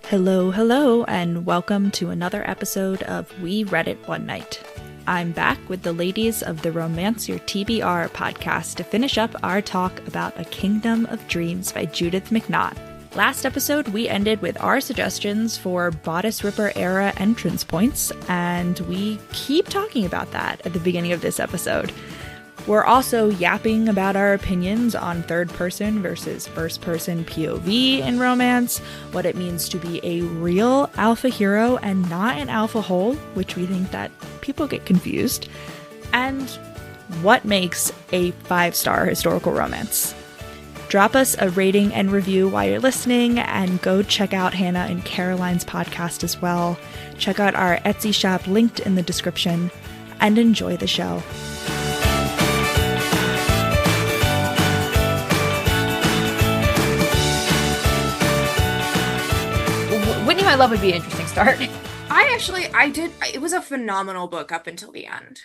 Hello, hello, and welcome to another episode of We Read It One Night. I'm back with the ladies of the Romance Your TBR podcast to finish up our talk about A Kingdom of Dreams by Judith McNaught. Last episode, we ended with our suggestions for Bodice Ripper era entrance points, and we keep talking about that at the beginning of this episode. We're also yapping about our opinions on third-person versus first-person POV in romance, what it means to be a real alpha hero and not an alpha hole, which we think that people get confused, and what makes a 5-star historical romance. Drop us a rating and review while you're listening, and go check out Hannah and Caroline's podcast as well. Check out our Etsy shop linked in the description, and enjoy the show. Whitney, My Love would be an interesting start. It was a phenomenal book up until the end.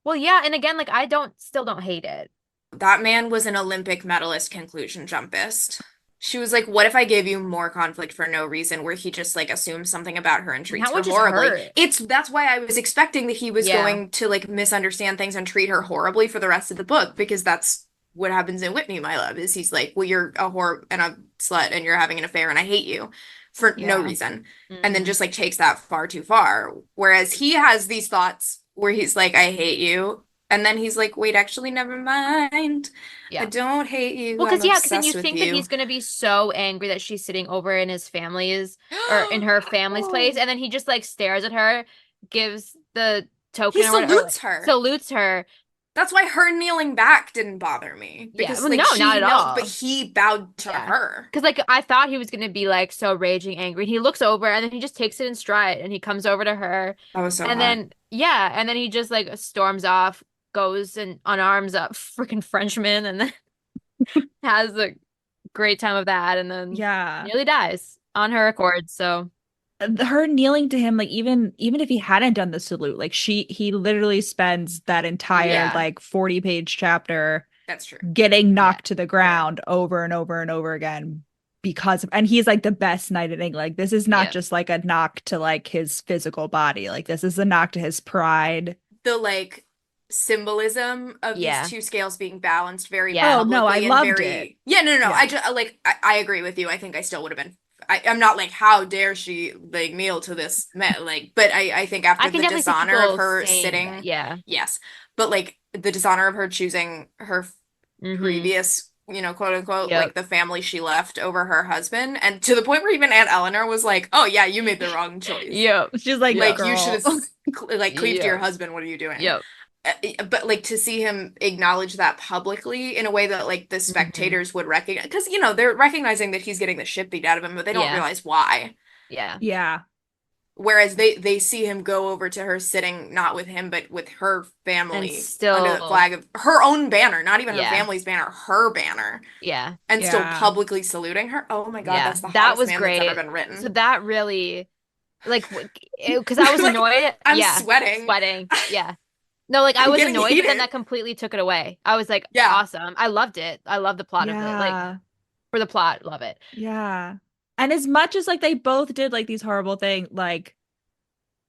Well, yeah, and again, I still don't hate it. That man was an Olympic medalist conclusion jumpist. She was like, what if I gave you more conflict for no reason, where he just assumes something about her and treats her horribly? That's why I was expecting that he was going to misunderstand things and treat her horribly for the rest of the book, because that's what happens in Whitney, My Love, is he's like, well, you're a whore and a slut and you're having an affair and I hate you for no reason. Mm-hmm. And then just takes that far too far. Whereas he has these thoughts where he's like, I hate you. And then he's like, wait, actually, never mind. Yeah. I don't hate you. Well, because then you think that he's going to be so angry that she's sitting over in his family's or in her family's place. And then he just stares at her, gives the token. He salutes her. That's why her kneeling back didn't bother me. Because, no, not at all. But he bowed to her. Because, I thought he was going to be, so raging angry. And he looks over, and then he just takes it in stride, and he comes over to her. That was so hot. And then he just, storms off, goes and unarms a freaking Frenchman, and then has a great time of that, and then nearly dies on her accord, so... Her kneeling to him, even if he hadn't done the salute, he literally spends that entire 40-page chapter, that's true, getting knocked to the ground over and over and over again and he's the best knight in England. This is not just a knock to his physical body. This is a knock to his pride. The symbolism of these two scales being balanced very Oh no, I loved it. Yeah, no. I agree with you. I think I still would have been. I'm not how dare she kneel to this man, but I think after the dishonor of her sitting, yes, but the dishonor of her choosing her previous, quote unquote, the family she left over her husband, and to the point where even Aunt Eleanor was like, oh yeah, you made the wrong choice. She's you should have cleaved to your husband. What are you doing? But to see him acknowledge that publicly in a way that the spectators would recognize, because they're recognizing that he's getting the shit beat out of him, but they don't realize why. Whereas they see him go over to her sitting not with him but with her family, still under the flag of her own banner, not even her family's banner, her banner, and still publicly saluting her. Oh my god, that's the hottest man that's ever been written. So that really, because I was annoyed. I'm sweating. No, I was annoyed, but then that completely took it away. I was awesome. I loved it. I love the plot of it. For the plot, love it. Yeah. And as much as they both did these horrible things,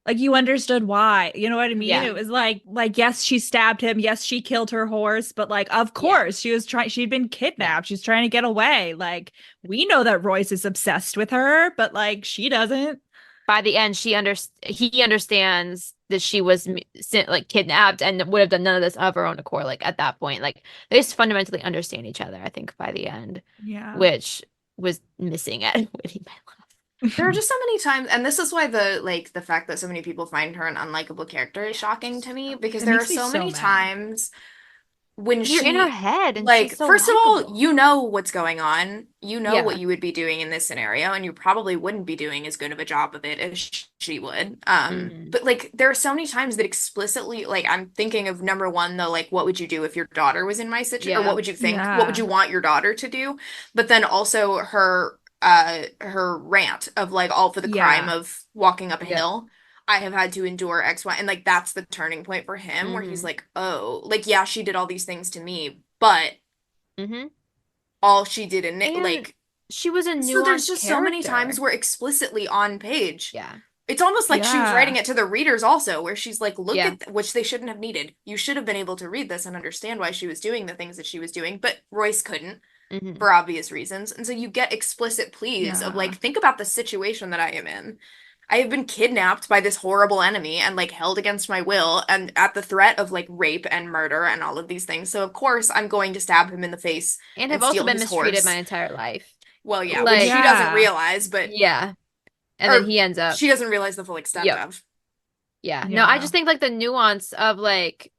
you understood why. You know what I mean? Yeah. It was yes, she stabbed him. Yes, she killed her horse. But of course, she'd been kidnapped. She's trying to get away. We know that Royce is obsessed with her, but she doesn't. By the end, he understands that she was kidnapped and would have done none of this of her own accord. At that point, they just fundamentally understand each other. I think by the end, which was missing at Whitney, My Love. There are just so many times, and this is why the fact that so many people find her an unlikable character is shocking to me, because there are so many times when you're in her head, and she's so first likable. Of all, you know what's going on, what you would be doing in this scenario, and you probably wouldn't be doing as good of a job of it as she would. But there are so many times that explicitly, I'm thinking of number one though, what would you do if your daughter was in my situation, or what would you think, what would you want your daughter to do? But then also her rant of all for the crime of walking up a hill. I have had to endure X, Y, and that's the turning point for him, where he's oh, yeah, she did all these things to me, but all she did she was a nuanced So there's just character. so many times where explicitly on page. Yeah. It's almost like she was writing it to the readers also, where she's like, look at, which they shouldn't have needed. You should have been able to read this and understand why she was doing the things that she was doing, but Royce couldn't for obvious reasons. And so you get explicit pleas of like, think about the situation that I am in. I have been kidnapped by this horrible enemy and like held against my will and at the threat of like rape and murder and all of these things. So of course I'm going to stab him in the face and have also been mistreated my entire life. Well, yeah, like, which she doesn't realize, but and then he ends up. She doesn't realize the full extent of. Yeah. No, I just think like the nuance of like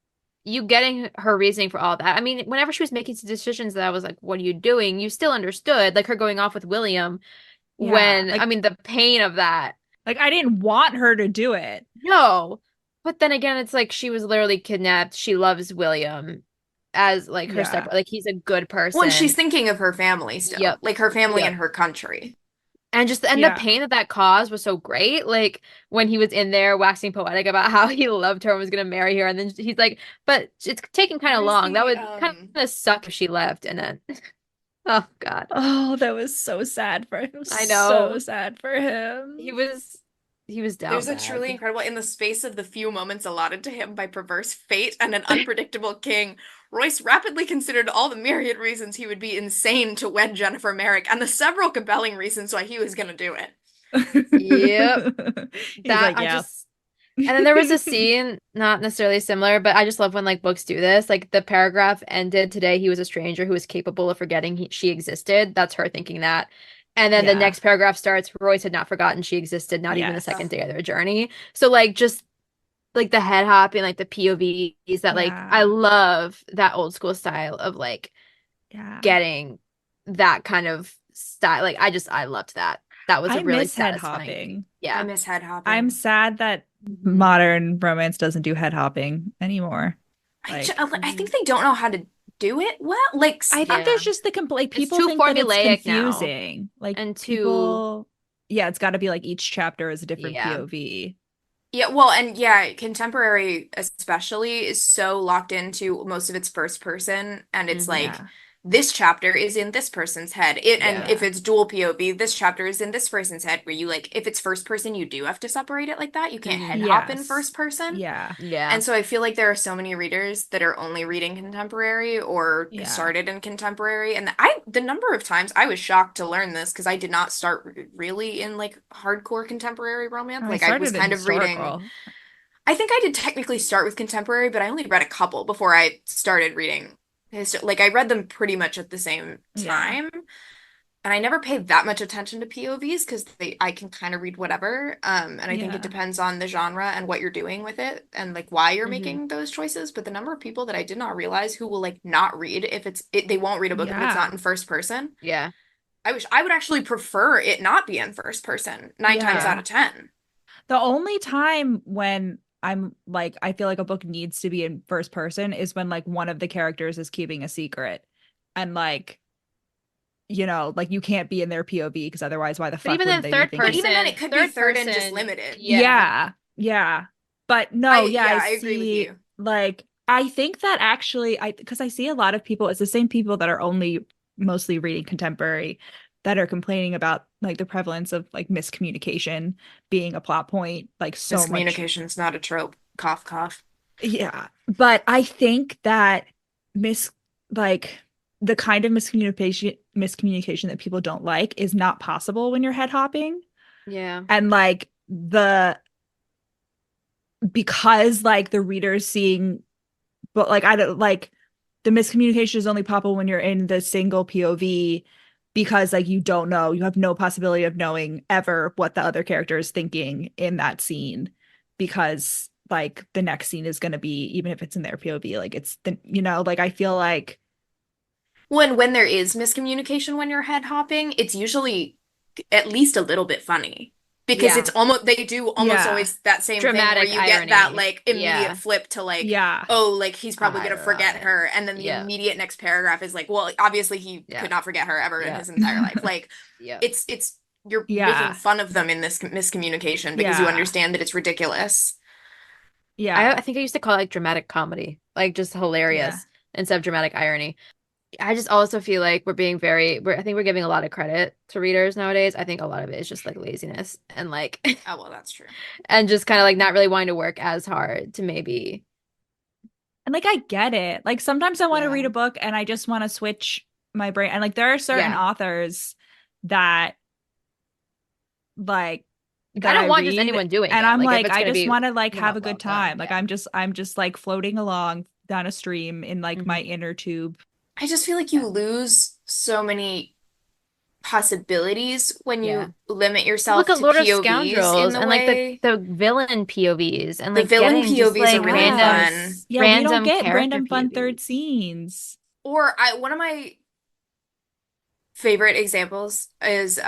you getting her reasoning for all that. I mean, whenever she was making decisions that I was like, what are you doing? You still understood, like her going off with William when, like, I mean, the pain of that. Like, I didn't want her to do it. No. But then again, it's like she was literally kidnapped. She loves William as like her step, like he's a good person. Well, she's thinking of her family still. Like her family and her country. And just the pain that caused was so great. Like when he was in there waxing poetic about how he loved her and was gonna marry her, and then he's like, "But it's taking kind of long. That would kind of suck if she left." And then, oh god, that was so sad for him. I know, so sad for him. He was down. There's a truly incredible in the space of the few moments allotted to him by perverse fate and an unpredictable king. Royce rapidly considered all the myriad reasons he would be insane to wed Jennifer Merrick and the several compelling reasons why he was going to do it. Yep. That like, and then there was a scene, not necessarily similar, but I just love when like books do this. Like the paragraph ended, today he was a stranger who was capable of forgetting she existed. That's her thinking that. And then the next paragraph starts, Royce had not forgotten she existed, not even the second day of their journey. So like just like the head hopping, like the POVs that like I love that old school style of like getting that kind of style. Like I loved that. That was a really satisfying. Head hopping. Yeah, I miss head hopping. I'm sad that modern romance doesn't do head hopping anymore. Like, I think they don't know how to do it well. Like I think there's just the like people think that it's confusing. Now. Like and people, it's got to be like each chapter is a different POV. Yeah, well, and contemporary especially is so locked into most of its first person, and it's like this chapter is in this person's head. And if it's dual POV, this chapter is in this person's head, where you like if it's first person, you do have to separate it like that. You can't head hop in first person. Yeah. And so I feel like there are so many readers that are only reading contemporary or started in contemporary. And the number of times I was shocked to learn this because I did not start really in like hardcore contemporary romance. Like I was kind of reading. I think I did technically start with contemporary, but I only read a couple before I started reading. Like I read them pretty much at the same time, and I never paid that much attention to POVs because I can kind of read whatever, and I think it depends on the genre and what you're doing with it and like why you're making those choices. But the number of people that I did not realize who will like not read if they won't read a book if it's not in first person. Yeah, I would actually prefer it not be in first person 9 times out of 10. The only time when I'm like, I feel like a book needs to be in first person is when like one of the characters is keeping a secret and like, you know, like you can't be in their POV because otherwise why the fuck would they third person? But even then it could be third and just limited. Yeah. But no, I agree with you. Like, I think that actually, because I see a lot of people, it's the same people that are only mostly reading contemporary that are complaining about like the prevalence of like miscommunication being a plot point, like so much. Miscommunication's not a trope. Cough, cough. Yeah, but I think that the kind of miscommunication that people don't like is not possible when you're head hopping. Yeah, and like because like the reader's seeing, but like I don't like the miscommunication is only possible when you're in the single POV. Because like you don't know, you have no possibility of knowing ever what the other character is thinking in that scene, because like the next scene is going to be, even if it's in their POV, like it's the, you know, like I feel like when there is miscommunication when you're head hopping, it's usually at least a little bit funny. Because it's almost, they do almost always that same dramatic thing where you irony. Get that like immediate flip to like, oh, like he's probably going to forget her. And then the immediate next paragraph is like, well, obviously he could not forget her ever in his entire life. Like it's you're making fun of them in this miscommunication because you understand that it's ridiculous. I think I used to call it like dramatic comedy, like just hilarious instead of dramatic irony. I just also feel like I think we're giving a lot of credit to readers nowadays. I think a lot of it is just like laziness and like oh well, that's true. And just kind of like not really wanting to work as hard to maybe. And like I get it. Like sometimes I want to read a book and I just want to switch my brain. And like there are certain authors that like I don't want just anyone doing and it. I'm like I just want to like have a good time. Like I'm just like floating along down a stream in like my inner tube. I just feel like you lose so many possibilities when you limit yourself to Lord of POVs Scoundrels and way. like the villain POVs and the like villain POVs like, are really fun. Yeah, we don't get random fun third scenes. Or one of my favorite examples is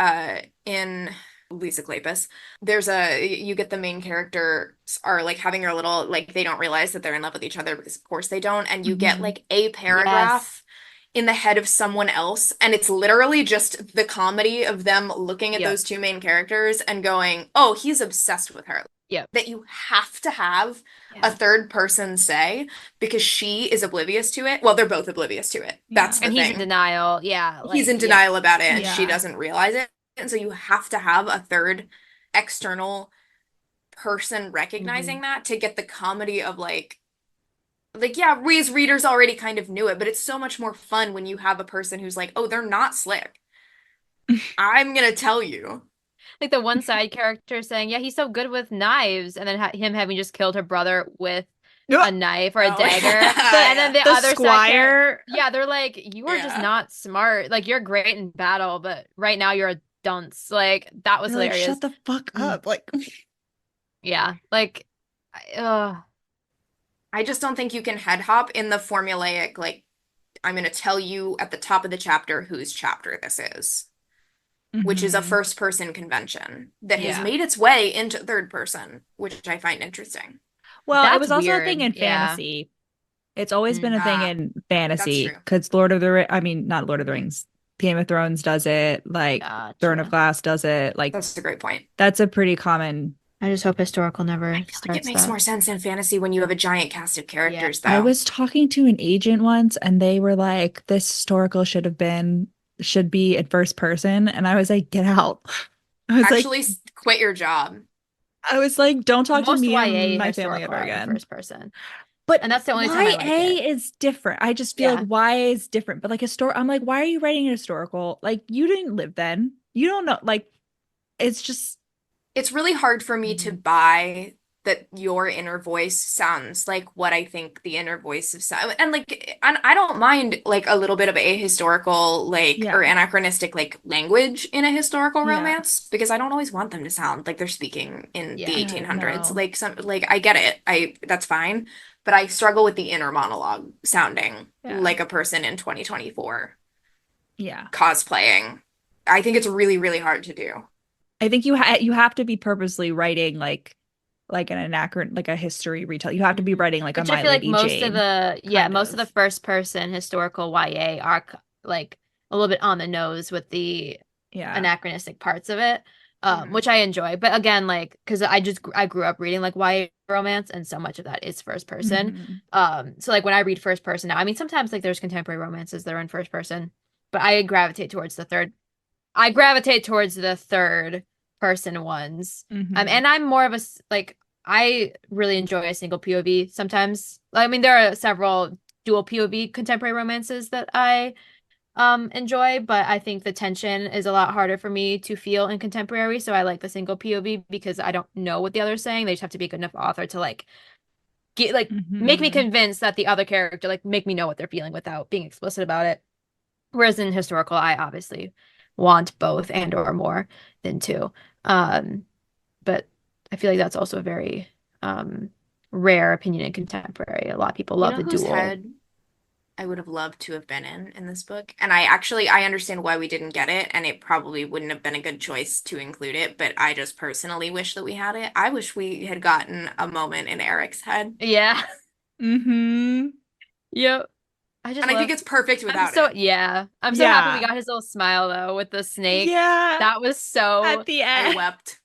in Lisa Kleypas. You get the main characters are like having their little, like they don't realize that they're in love with each other because of course they don't, and you get like a paragraph in the head of someone else, and it's literally just the comedy of them looking at those two main characters and going, oh, he's obsessed with her. Yeah. That you have to have a third person say because she is oblivious to it. Well, they're both oblivious to it. That's the thing. And he's in denial. Yeah. Like, he's in denial about it and she doesn't realize it. And so you have to have a third external person recognizing that to get the comedy of like, yeah, we as readers already kind of knew it, but it's so much more fun when you have a person who's like, oh, they're not slick. I'm gonna tell you. Like the one side character saying, yeah, he's so good with knives, and then him having just killed her brother with a knife or a dagger. And then the other squire. They're like, you are just not smart. Like, you're great in battle, but right now you're a dunce. Like, that was hilarious. Like, shut the fuck up. Like, yeah. Like, I just don't think you can head hop in the formulaic, like, I'm going to tell you at the top of the chapter whose chapter this is, which is a first person convention that has made its way into third person, which I find interesting. Well, it was also a thing in fantasy. It's always been a thing in fantasy because not Lord of the Rings, Game of Thrones does it, like Throne of Glass does it. Like, that's a great point. That's a pretty common. I just hope historical never. I feel like it makes more sense in fantasy when you have a giant cast of characters. Though I was talking to an agent once, and they were like, "This historical should be in first person," and I was like, "Get out!" I was actually quit your job. I was like, "Don't talk to me and my family ever again." First person. And that's the only time I like it. YA is different. I just feel like YA is different. But like I'm like, why are you writing a historical? Like, you didn't live then. You don't know. Like, it's really hard for me to buy that your inner voice sounds like what I think the inner voice of and like, and I don't mind like a little bit of or ahistorical anachronistic like language in a historical romance because I don't always want them to sound like they're speaking in the 1800s. No. Like I get it. That's fine. But I struggle with the inner monologue sounding like a person in 2024. Yeah. Cosplaying. I think it's really, really hard to do. I think you have to be purposely writing like an anachron, like a history retell. You have to be writing like a My Lady Jane. Most of the first person historical YA are like a little bit on the nose with the anachronistic parts of it. Which I enjoy, but again, like, because I grew up reading like YA romance, and so much of that is first person. So like when I read first person now, I mean, sometimes like there's contemporary romances that are in first person, but I gravitate towards the third person ones. And I'm more of a like, I really enjoy a single POV sometimes. I mean, there are several dual POV contemporary romances that I enjoy, but I think the tension is a lot harder for me to feel in contemporary, so I like the single POV because I don't know what the other's saying. They just have to be a good enough author to like get like make me convinced that the other character, like, make me know what they're feeling without being explicit about it. Whereas in historical, I obviously want both and or more than two. But I feel like that's also a very rare opinion in contemporary. A lot of people love the dual. I would have loved to have been in this book. And I understand why we didn't get it, and it probably wouldn't have been a good choice to include it, but I just personally wish that we had it. I wish we had gotten a moment in Eric's head. Yeah. Yep. I think it's perfect without it. Yeah. I'm so happy we got his little smile though with the snake. Yeah. That was so at the end. I wept.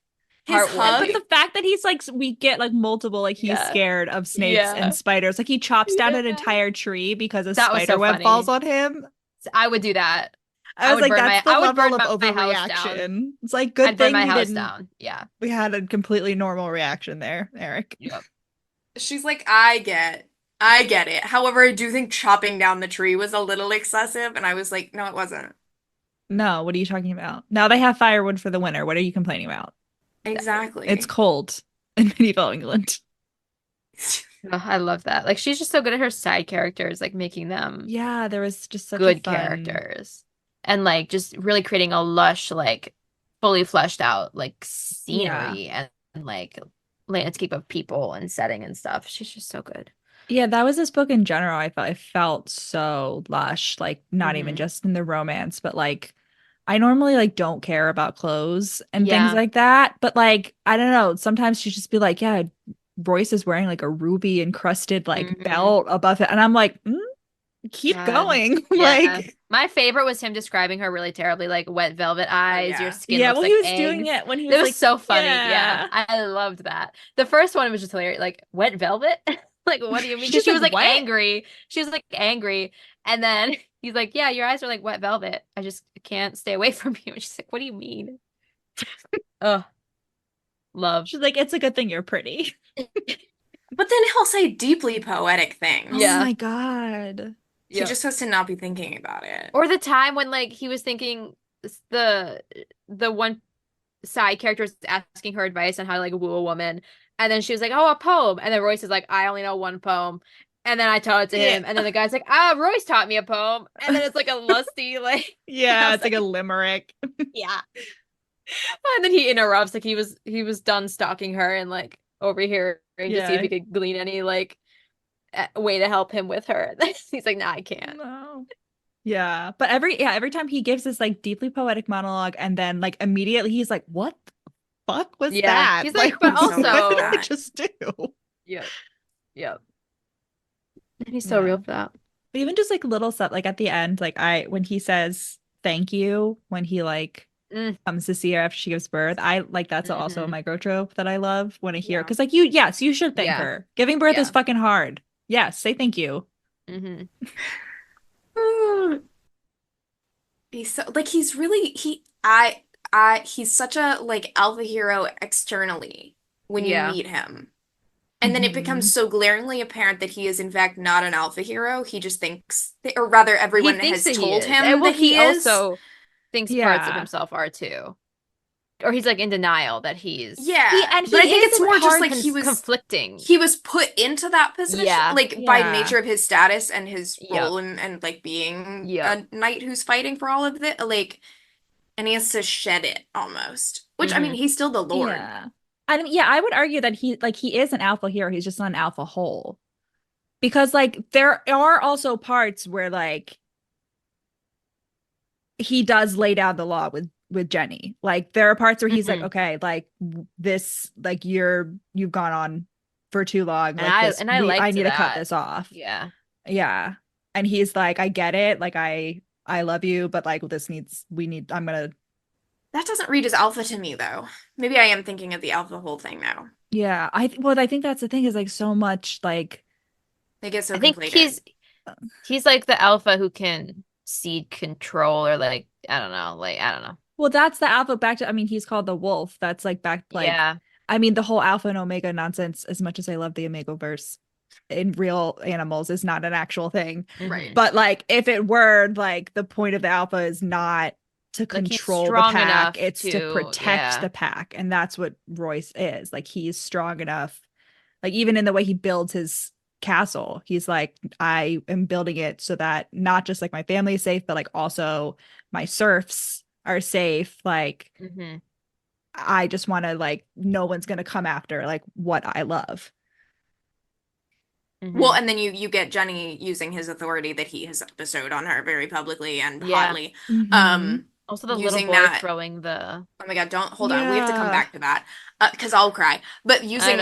His hug. But the fact that he's like, we get like multiple, like he's scared of snakes and spiders. Like he chops down an entire tree because a spider web falls on him. I would do that. I was like, that's the level of overreaction. It's like, good thing my house down. Yeah. We had a completely normal reaction there, Eric. Yep. She's like, I get it. However, I do think chopping down the tree was a little excessive, and I was like, no, it wasn't. No, what are you talking about? Now they have firewood for the winter. What are you complaining about? Exactly. It's cold in medieval England. Oh, I love that. Like, she's just so good at her side characters, like making them there was just such good characters. And like just really creating a lush, like fully fleshed out like scenery and like landscape of people and setting and stuff. She's just so good. Yeah, that was this book in general. I felt so lush, like not even just in the romance, but like I normally like don't care about clothes and things like that. But like, I don't know, sometimes she just be like, yeah, Royce is wearing like a ruby encrusted like belt above it. And I'm like, keep going. Like, my favorite was him describing her really terribly, like wet velvet eyes, your skin looks like he was eggs. doing it when he was it was like, so funny. Yeah. I loved that. The first one was just hilarious. Like, wet velvet? Like, what do you mean? She was like angry. She was like angry. And then he's like, yeah, your eyes are like wet velvet. I just can't stay away from you. And she's like, what do you mean? Oh, love. She's like, it's a good thing you're pretty. But then he'll say deeply poetic things. Oh my God. He just has to not be thinking about it. Or the time when like he was thinking the one side character was asking her advice on how to like woo a woman, and then she was like, oh, a poem, and then Royce is like, I only know one poem, and then I taught it to him, and then the guy's like, Royce taught me a poem, and then it's like a lusty like it's like a limerick. Yeah. And then he interrupts, like he was done stalking her and like over here to see if he could glean any like way to help him with her. He's like, nah, I can't. No. Yeah, but every time he gives this like deeply poetic monologue, and then like immediately he's like, what the fuck was that? He's like, but also what did I just do? Yep. And he's so real for that. But even just like little stuff, like at the end, like when he says thank you when he like comes to see her after she gives birth, I like that's also a micro trope that I love when I hear, because like you should thank her. Giving birth is fucking hard. Yes, say thank you. He's so like he's such a like alpha hero externally when you meet him. And then it becomes so glaringly apparent that he is in fact not an alpha hero. He just thinks or rather everyone has told him that he is. Also thinks parts of himself are too. Or he's like in denial that he's but I think it's more just like he was conflicting. He was put into that position by nature of his status and his role and like being a knight who's fighting for all of it, like, and he has to shed it almost. Which I mean, he's still the Lord. I would argue that he is an alpha hero. He's just not an alpha whole. Because like there are also parts where like he does lay down the law with Jenny. Like there are parts where he's like, okay, like this, like you've gone on for too long. Like, I need to cut this off. Yeah. And he's like, I get it. Like I love you, but like that doesn't read as alpha to me though. Maybe I am thinking of the alpha whole thing now. Yeah. I think that's the thing is like so much like they get so I think conflated. he's like the alpha who can cede control or like I don't know. Well, that's the alpha back to, I mean, he's called the wolf. That's like back, like, I mean, the whole alpha and omega nonsense, as much as I love the Omegaverse in real animals, is not an actual thing. Right. But like, if it were, like, the point of the alpha is not to control the pack, it's to protect the pack. And that's what Royce is. Like, he's strong enough, like, even in the way he builds his castle, he's like, I am building it so that not just like my family is safe, but like also my serfs are safe. Like I just want to like no one's gonna come after like what I love. Well, and then you get Jenny using his authority that he has bestowed on her very publicly and hotly. Also the little boy throwing the oh my god, don't hold on, we have to come back to that because I'll cry. But using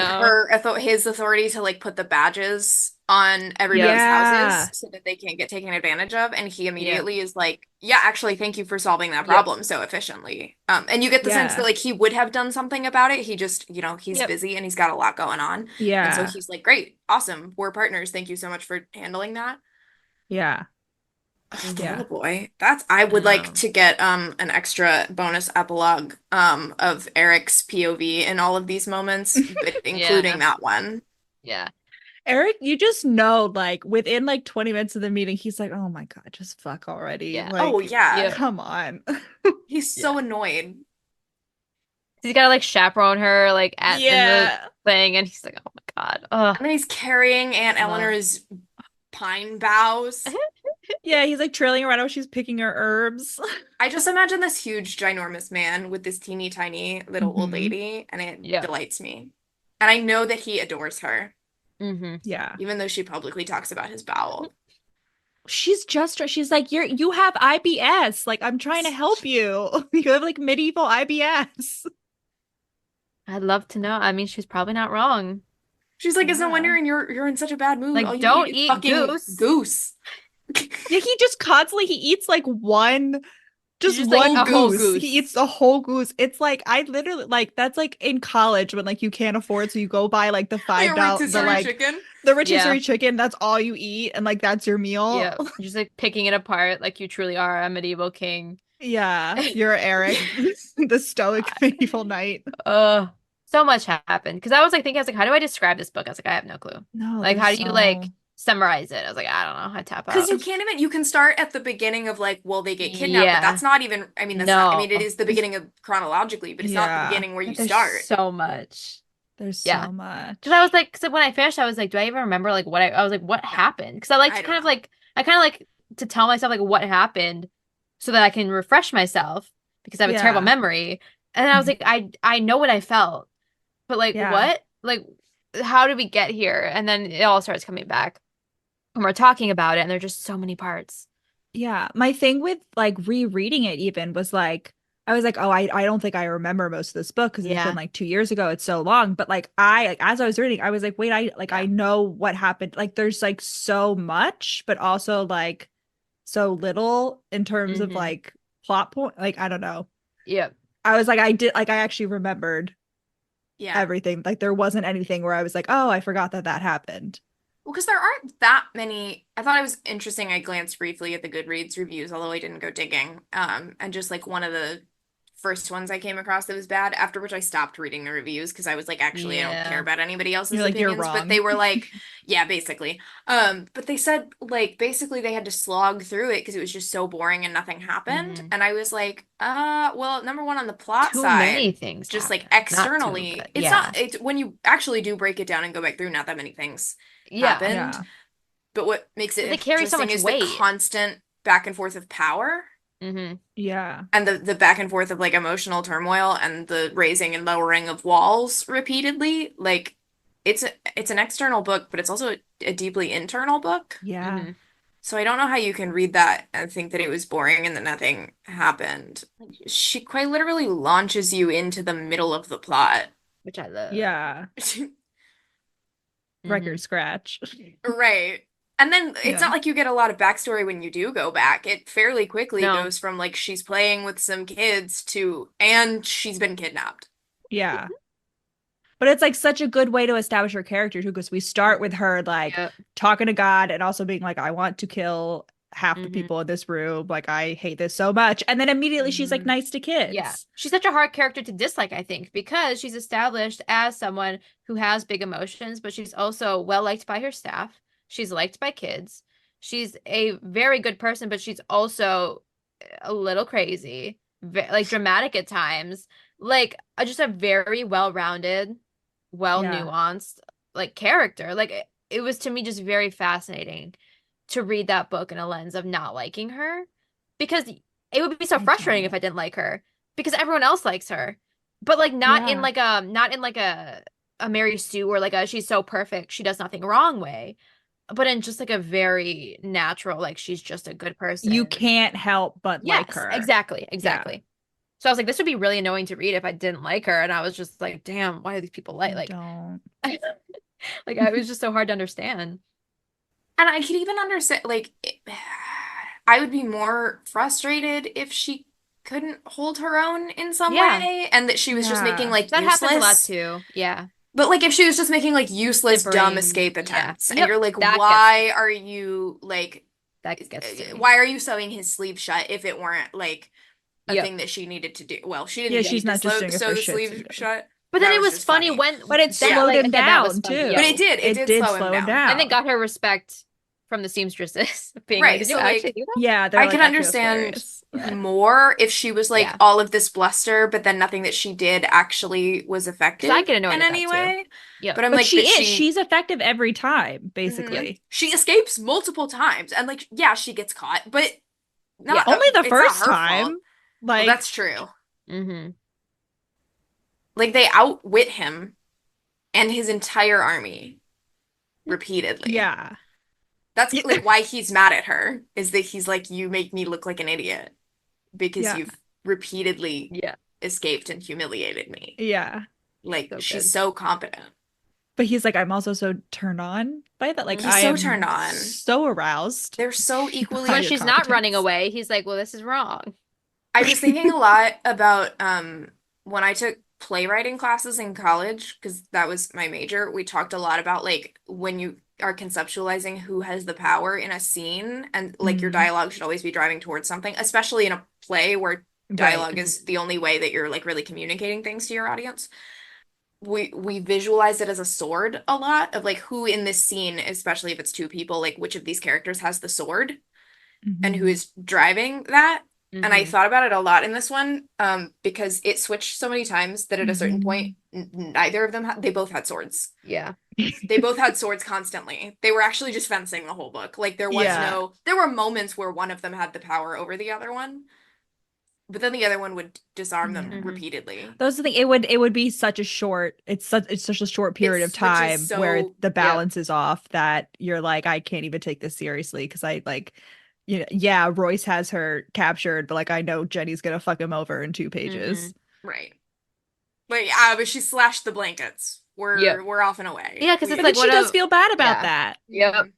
his authority to like put the badges on everybody's houses so that they can't get taken advantage of, and he immediately is like, yeah, actually thank you for solving that problem so efficiently. And you get the sense that like he would have done something about it, he just, you know, he's busy and he's got a lot going on, and so he's like, great, awesome, we're partners, thank you so much for handling that. Oh boy. I would like to get an extra bonus epilogue of Eric's POV in all of these moments, but including that one. Yeah. Eric, you just know, like, within like 20 minutes of the meeting, he's like, oh my God, just fuck already. Yeah. Like, come on. He's so annoyed. He's gotta like chaperone her like at in the thing, and he's like, oh my God. And then he's carrying Aunt Eleanor's pine boughs. Yeah, he's like trailing around while she's picking her herbs. I just imagine this huge, ginormous man with this teeny tiny little old lady, and it delights me. And I know that he adores her. Yeah. Even though she publicly talks about his bowel. She's like, you have IBS. Like, I'm trying to help you. You have like medieval IBS. I'd love to know. I mean, she's probably not wrong. She's like, it's no wonder you're in such a bad mood. Like, don't eat goose. Yeah, he just constantly he eats like one goose. Whole goose. He eats the whole goose. It's like I literally like that's like in college when like you can't afford, so you go buy like the $5 chicken. The rotisserie chicken. That's all you eat, and like that's your meal. Yeah, just like picking it apart, like you truly are a medieval king. Yeah, you're Eric, the stoic medieval knight. So much happened because I was like, how do I describe this book? I was like, I have no clue. No, like, how do you like summarize it? I was like, I don't know. I tap out because you can start at the beginning of like, well, they get kidnapped, but that's not even. I mean, it is the beginning of chronologically, but it's not the beginning where you start. So much. There's so much. Because I was like, because when I finished, I was like, do I even remember like what I was like, what happened? Because I like to kind of like to tell myself like what happened so that I can refresh myself because I have a terrible memory. And I was like, I know what I felt, but like what? Like, how did we get here? And then it all starts coming back. And we're talking about it, and there's just so many parts. Yeah. My thing with like rereading it even was like, I was like, oh, I don't think I remember most of this book because it's been like 2 years ago. It's so long. But like as I was reading, I was like, wait, I know what happened. Like there's like so much, but also like so little in terms of like plot point. Like, I don't know. Yeah. I was like, I actually remembered everything. Like there wasn't anything where I was like, oh, I forgot that happened. Well, because there aren't that many. I thought it was interesting. I glanced briefly at the Goodreads reviews, although I didn't go digging. And just like one of the first ones I came across that was bad, after which I stopped reading the reviews because I was like, actually, I don't care about anybody else's opinions. But they were like, yeah, basically. But they said like basically they had to slog through it because it was just so boring and nothing happened. And I was like, well, number one, on the plot side, many things just happen. like externally, it's when you actually do break it down and go back through, not that many things happened. Yeah. But what makes it interesting so much is weight. The constant back and forth of power. Yeah. And the back and forth of like emotional turmoil and the raising and lowering of walls repeatedly. Like it's an external book, but it's also a deeply internal book. Yeah. So I don't know how you can read that and think that it was boring and that nothing happened. She quite literally launches you into the middle of the plot, which I love. Yeah. Record scratch. Right. And then it's not like you get a lot of backstory when you do go back. It fairly quickly goes from like she's playing with some kids to and she's been kidnapped. Yeah. But it's like such a good way to establish her character too, because we start with her like talking to God and also being like, I want to kill half the people in this room. Like, I hate this so much. And then immediately she's like nice to kids. Yeah. She's such a hard character to dislike, I think, because she's established as someone who has big emotions, but she's also well liked by her staff. She's liked by kids. She's a very good person, but she's also a little crazy, like dramatic at times. Like just a very well-rounded, well-nuanced like character. Like it was to me just very fascinating to read that book in a lens of not liking her, because it would be so frustrating if I didn't like her because everyone else likes her, but like not in like a Mary Sue or like a she's so perfect she does nothing wrong way. But in just like a very natural, like she's just a good person. You can't help but like her. Exactly. Yeah. So I was like, this would be really annoying to read if I didn't like her. And I was just like, damn, why do these people like don't. Like, it was just so hard to understand. And I could even understand, like, I would be more frustrated if she couldn't hold her own in some way. And that she was just making like that useless. happens a lot too. Yeah. But like if she was just making like useless, dumb escape attempts, and you're like, why are you like that gets to me. Why are you sewing his sleeve shut if it weren't like a thing that she needed to do? Well, she didn't. Yeah, she's not just doing it sew for the shits sleeve shut. But then it was funny when, but it slowed him down too. But it did slow him down, and it got her respect from the seamstresses. Being right. Like, so actually do that? Yeah, I can understand more if she was like all of this bluster, but then nothing that she did actually was effective I get annoyed in any way. Yeah, but I'm like, she's effective every time, basically. Mm-hmm. She escapes multiple times, and like, yeah, she gets caught, but not only the first time. Fault. Like, well, that's true. Mm-hmm. Like they outwit him and his entire army repeatedly. Yeah. That's like why he's mad at her, is that he's like, you make me look like an idiot because you've repeatedly escaped and humiliated me. Yeah. Like she's so competent. But he's like, I'm also so turned on by that. Like, he's so turned on. So aroused. They're so equally. When she's not running away, he's like, well, this is wrong. I was thinking a lot about when I took playwriting classes in college, because that was my major. We talked a lot about like when you are conceptualizing who has the power in a scene, and like your dialogue should always be driving towards something, especially in a play where dialogue is the only way that you're like really communicating things to your audience. We visualize it as a sword a lot, of like who in this scene, especially if it's two people, like which of these characters has the sword and who is driving that. And I thought about it a lot in this one, because it switched so many times that at a certain point, neither of them they both had swords. Yeah. They both had swords constantly. They were actually just fencing the whole book. Like there was there were moments where one of them had the power over the other one, but then the other one would disarm them repeatedly. That's the thing. It would be such a short. It's such a short period of time where the balance is off that you're like, I can't even take this seriously because I like. Royce has her captured, but like I know Jenny's gonna fuck him over in 2 pages. Right. But but she slashed the blankets. We're off and away. Yeah, because it's like she does feel bad about that. Yep.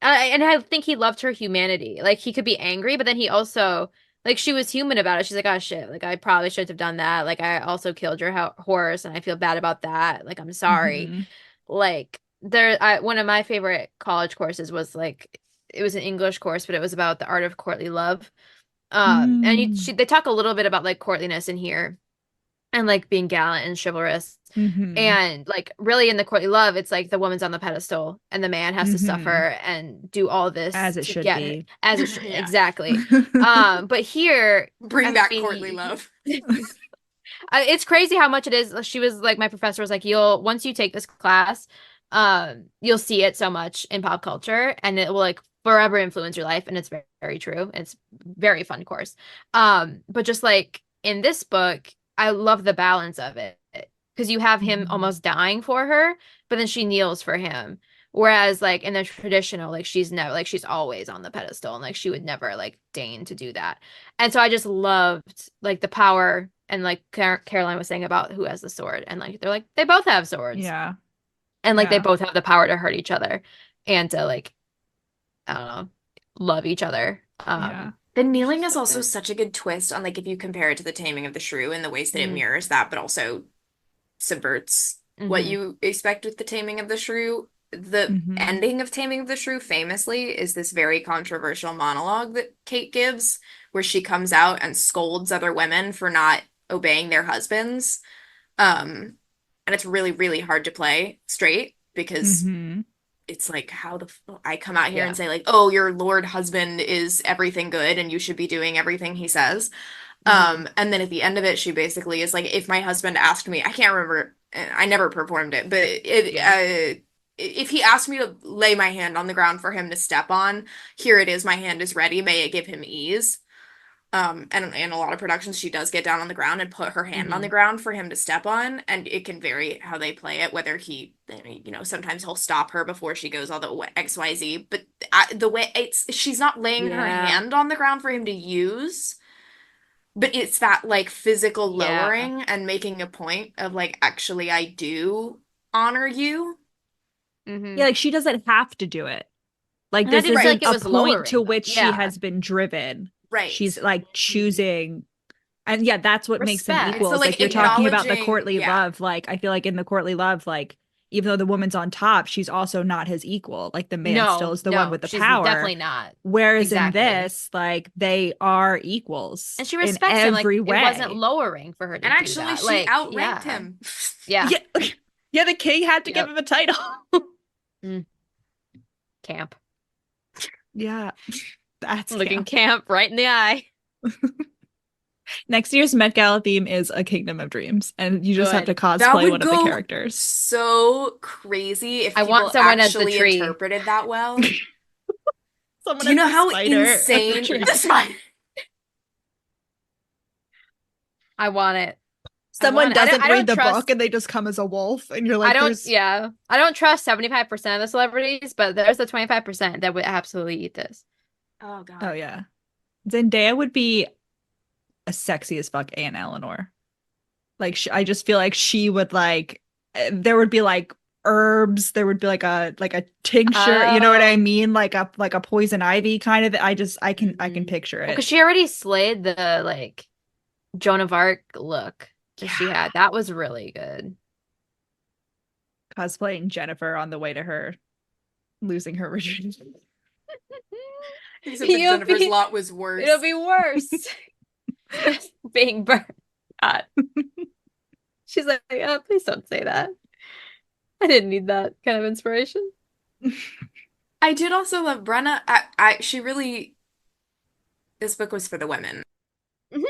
And I think he loved her humanity. Like he could be angry, but then he also like she was human about it. She's like, oh shit, like I probably shouldn't have done that. Like I also killed your horse, and I feel bad about that. Like I'm sorry. Like one of my favorite college courses was like. It was an English course, but it was about the art of courtly love. And they talk a little bit about like courtliness in here and like being gallant and chivalrous. And like really in the courtly love, it's like the woman's on the pedestal and the man has to suffer and do all this as it should be. As it should exactly. But here bring back courtly love. It's crazy how much it is. She was like, my professor was like, once you take this class, you'll see it so much in pop culture and it will like forever influence your life, and it's very, very true. It's a very fun course. But just like in this book, I love the balance of it because you have him almost dying for her, but then she kneels for him. Whereas like in the traditional, like she's never like she's always on the pedestal and like she would never like deign to do that. And so I just loved like the power, and like Caroline was saying about who has the sword, and like they're like they both have swords. Yeah. And like they both have the power to hurt each other and to like I don't know, love each other. The kneeling is also such a good twist on like if you compare it to the Taming of the Shrew in the ways that it mirrors that, but also subverts what you expect with the Taming of the Shrew. The ending of Taming of the Shrew famously is this very controversial monologue that Kate gives, where she comes out and scolds other women for not obeying their husbands. And it's really, really hard to play straight because it's like how I come out here and say like, oh, your lord husband is everything good and you should be doing everything he says. And then at the end of it, she basically is like, if my husband asked me, I can't remember, I never performed it, but if he asked me to lay my hand on the ground for him to step on, here it is, my hand is ready, may it give him ease. And in a lot of productions, she does get down on the ground and put her hand on the ground for him to step on, and it can vary how they play it, whether he, sometimes he'll stop her before she goes all the way XYZ, but the way she's not laying her hand on the ground for him to use, but it's that like physical lowering and making a point of like, actually, I do honor you. Yeah, like she doesn't have to do it. Like this is like a point to which she has been driven. Right. She's like choosing, and that's what makes them equals. So, like you're talking about the courtly love. Like I feel like in the courtly love, like even though the woman's on top, she's also not his equal. Like the man still is the one with the power. Definitely not. Whereas in this, like they are equals. And she respects him. Like way. It wasn't lowering for her to and do actually that. she like, outranked him. Yeah. Yeah, the king had to give him a title. Camp. Yeah. That's looking camp right in the eye. Next year's Met Gala theme is A Kingdom of Dreams, and you just have to cosplay one of the characters. So crazy if I people want someone actually as the tree. interpreted that well. Do you know how insane the spider? I want it. Someone doesn't read the book and they just come as a wolf, and you're like, I don't trust 75% of the celebrities, but there's the 25% that would absolutely eat this. Oh god. Oh yeah. Zendaya would be a sexy as fuck Aunt Eleanor. Like I just feel like she would like there would be like herbs, there would be like a tincture, you know what I mean? Like a poison ivy kind of. I can picture it. Because she already slayed the like Joan of Arc look that she had. That was really good. Cosplaying Jennifer on the way to her losing her virginity. Except Jennifer's lot was worse. It'll be worse. Being burned. God. She's like, oh, please don't say that. I didn't need that kind of inspiration. I did also love Brenna. She really. This book was for the women. Mm-hmm.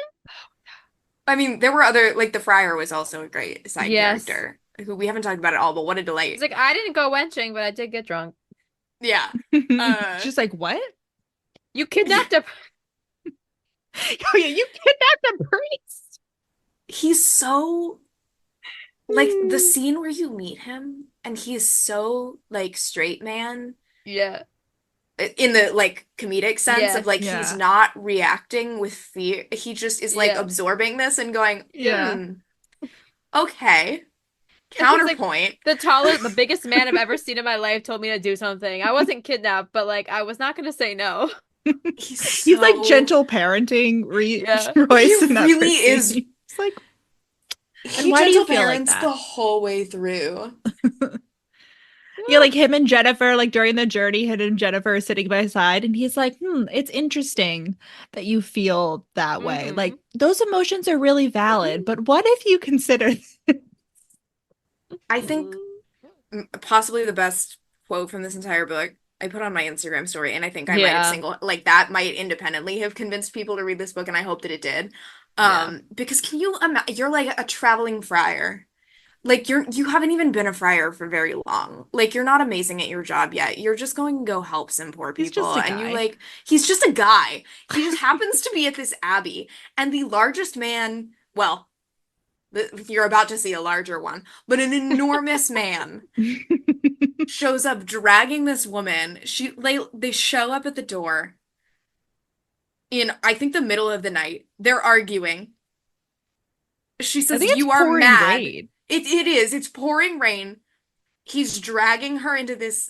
I mean, there were other, like the friar was also a great side character who we haven't talked about at all. But what a delight! It's like I didn't go wenching, but I did get drunk. Yeah. She's like, what? You kidnapped a. Oh yeah, you kidnapped a priest. He's so like the scene where you meet him and he's so like straight man. Yeah. In the like comedic sense of like he's not reacting with fear. He just is like absorbing this and going, okay. Counterpoint. Like, the biggest man I've ever seen in my life told me to do something. I wasn't kidnapped, but like I was not gonna say no. He's like gentle parenting Royce. He really is. It's like, he why do you feel parents like that? The whole way through? Yeah, like him and Jennifer, like during the journey, him and Jennifer are sitting by his side, and he's like, it's interesting that you feel that way. Like those emotions are really valid, but what if you consider I think possibly the best quote from this entire book I put on my Instagram story, and I think I might have that might independently have convinced people to read this book, and I hope that it did. Because can you imagine, you're like a traveling friar. Like you haven't even been a friar for very long. Like you're not amazing at your job yet. You're just going to go help some poor people. And he's just a guy. He just happens to be at this abbey, and the largest man, well, you're about to see a larger one, but an enormous man shows up dragging this woman. They show up at the door in, I think, the middle of the night. They're arguing. She says, "You are mad." Rain. It is. It's pouring rain. He's dragging her into this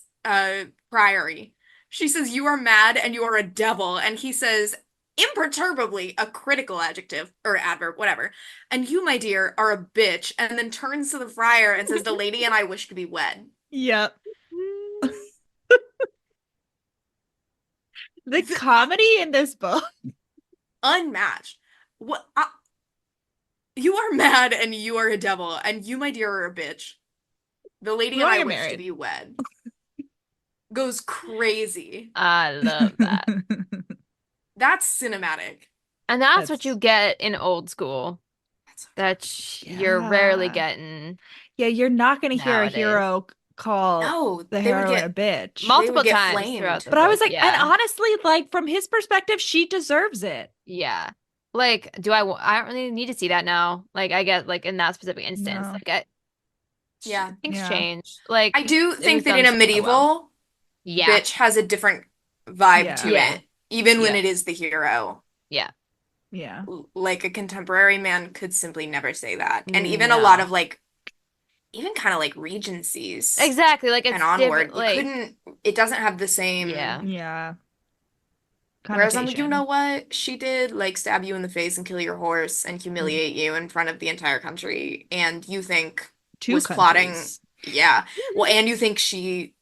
priory. She says, "You are mad and you are a devil." And he says, imperturbably, a critical adjective or adverb, whatever. "And you, my dear, are a bitch." And then turns to the friar and says, "The lady and I wish to be wed." Yep. The comedy in this book, unmatched. What? You are mad and you are a devil, and you, my dear, are a bitch. The lady and I wish to be wed. Goes crazy. I love that. That's cinematic. And that's what you get in old school. You're rarely getting. Yeah, you're not going to hear a hero call the heroine a bitch. Multiple times. But I was like, and honestly, like, from his perspective, she deserves it. Yeah. Like, I don't really need to see that now. Like, I get, like, in that specific instance. No. Like, things change. Like, I do think that in a medieval, bitch has a different vibe to it. Even when it is the hero. Yeah. Yeah. Like, a contemporary man could simply never say that. And even a lot of, like, even kind of like regencies. Exactly. Like, it's and onward. Like, it doesn't have the same. Yeah. Whereas I'm like, you know what she did? Like, stab you in the face and kill your horse and humiliate you in front of the entire country. And you think was plotting Yeah. Well, and you think she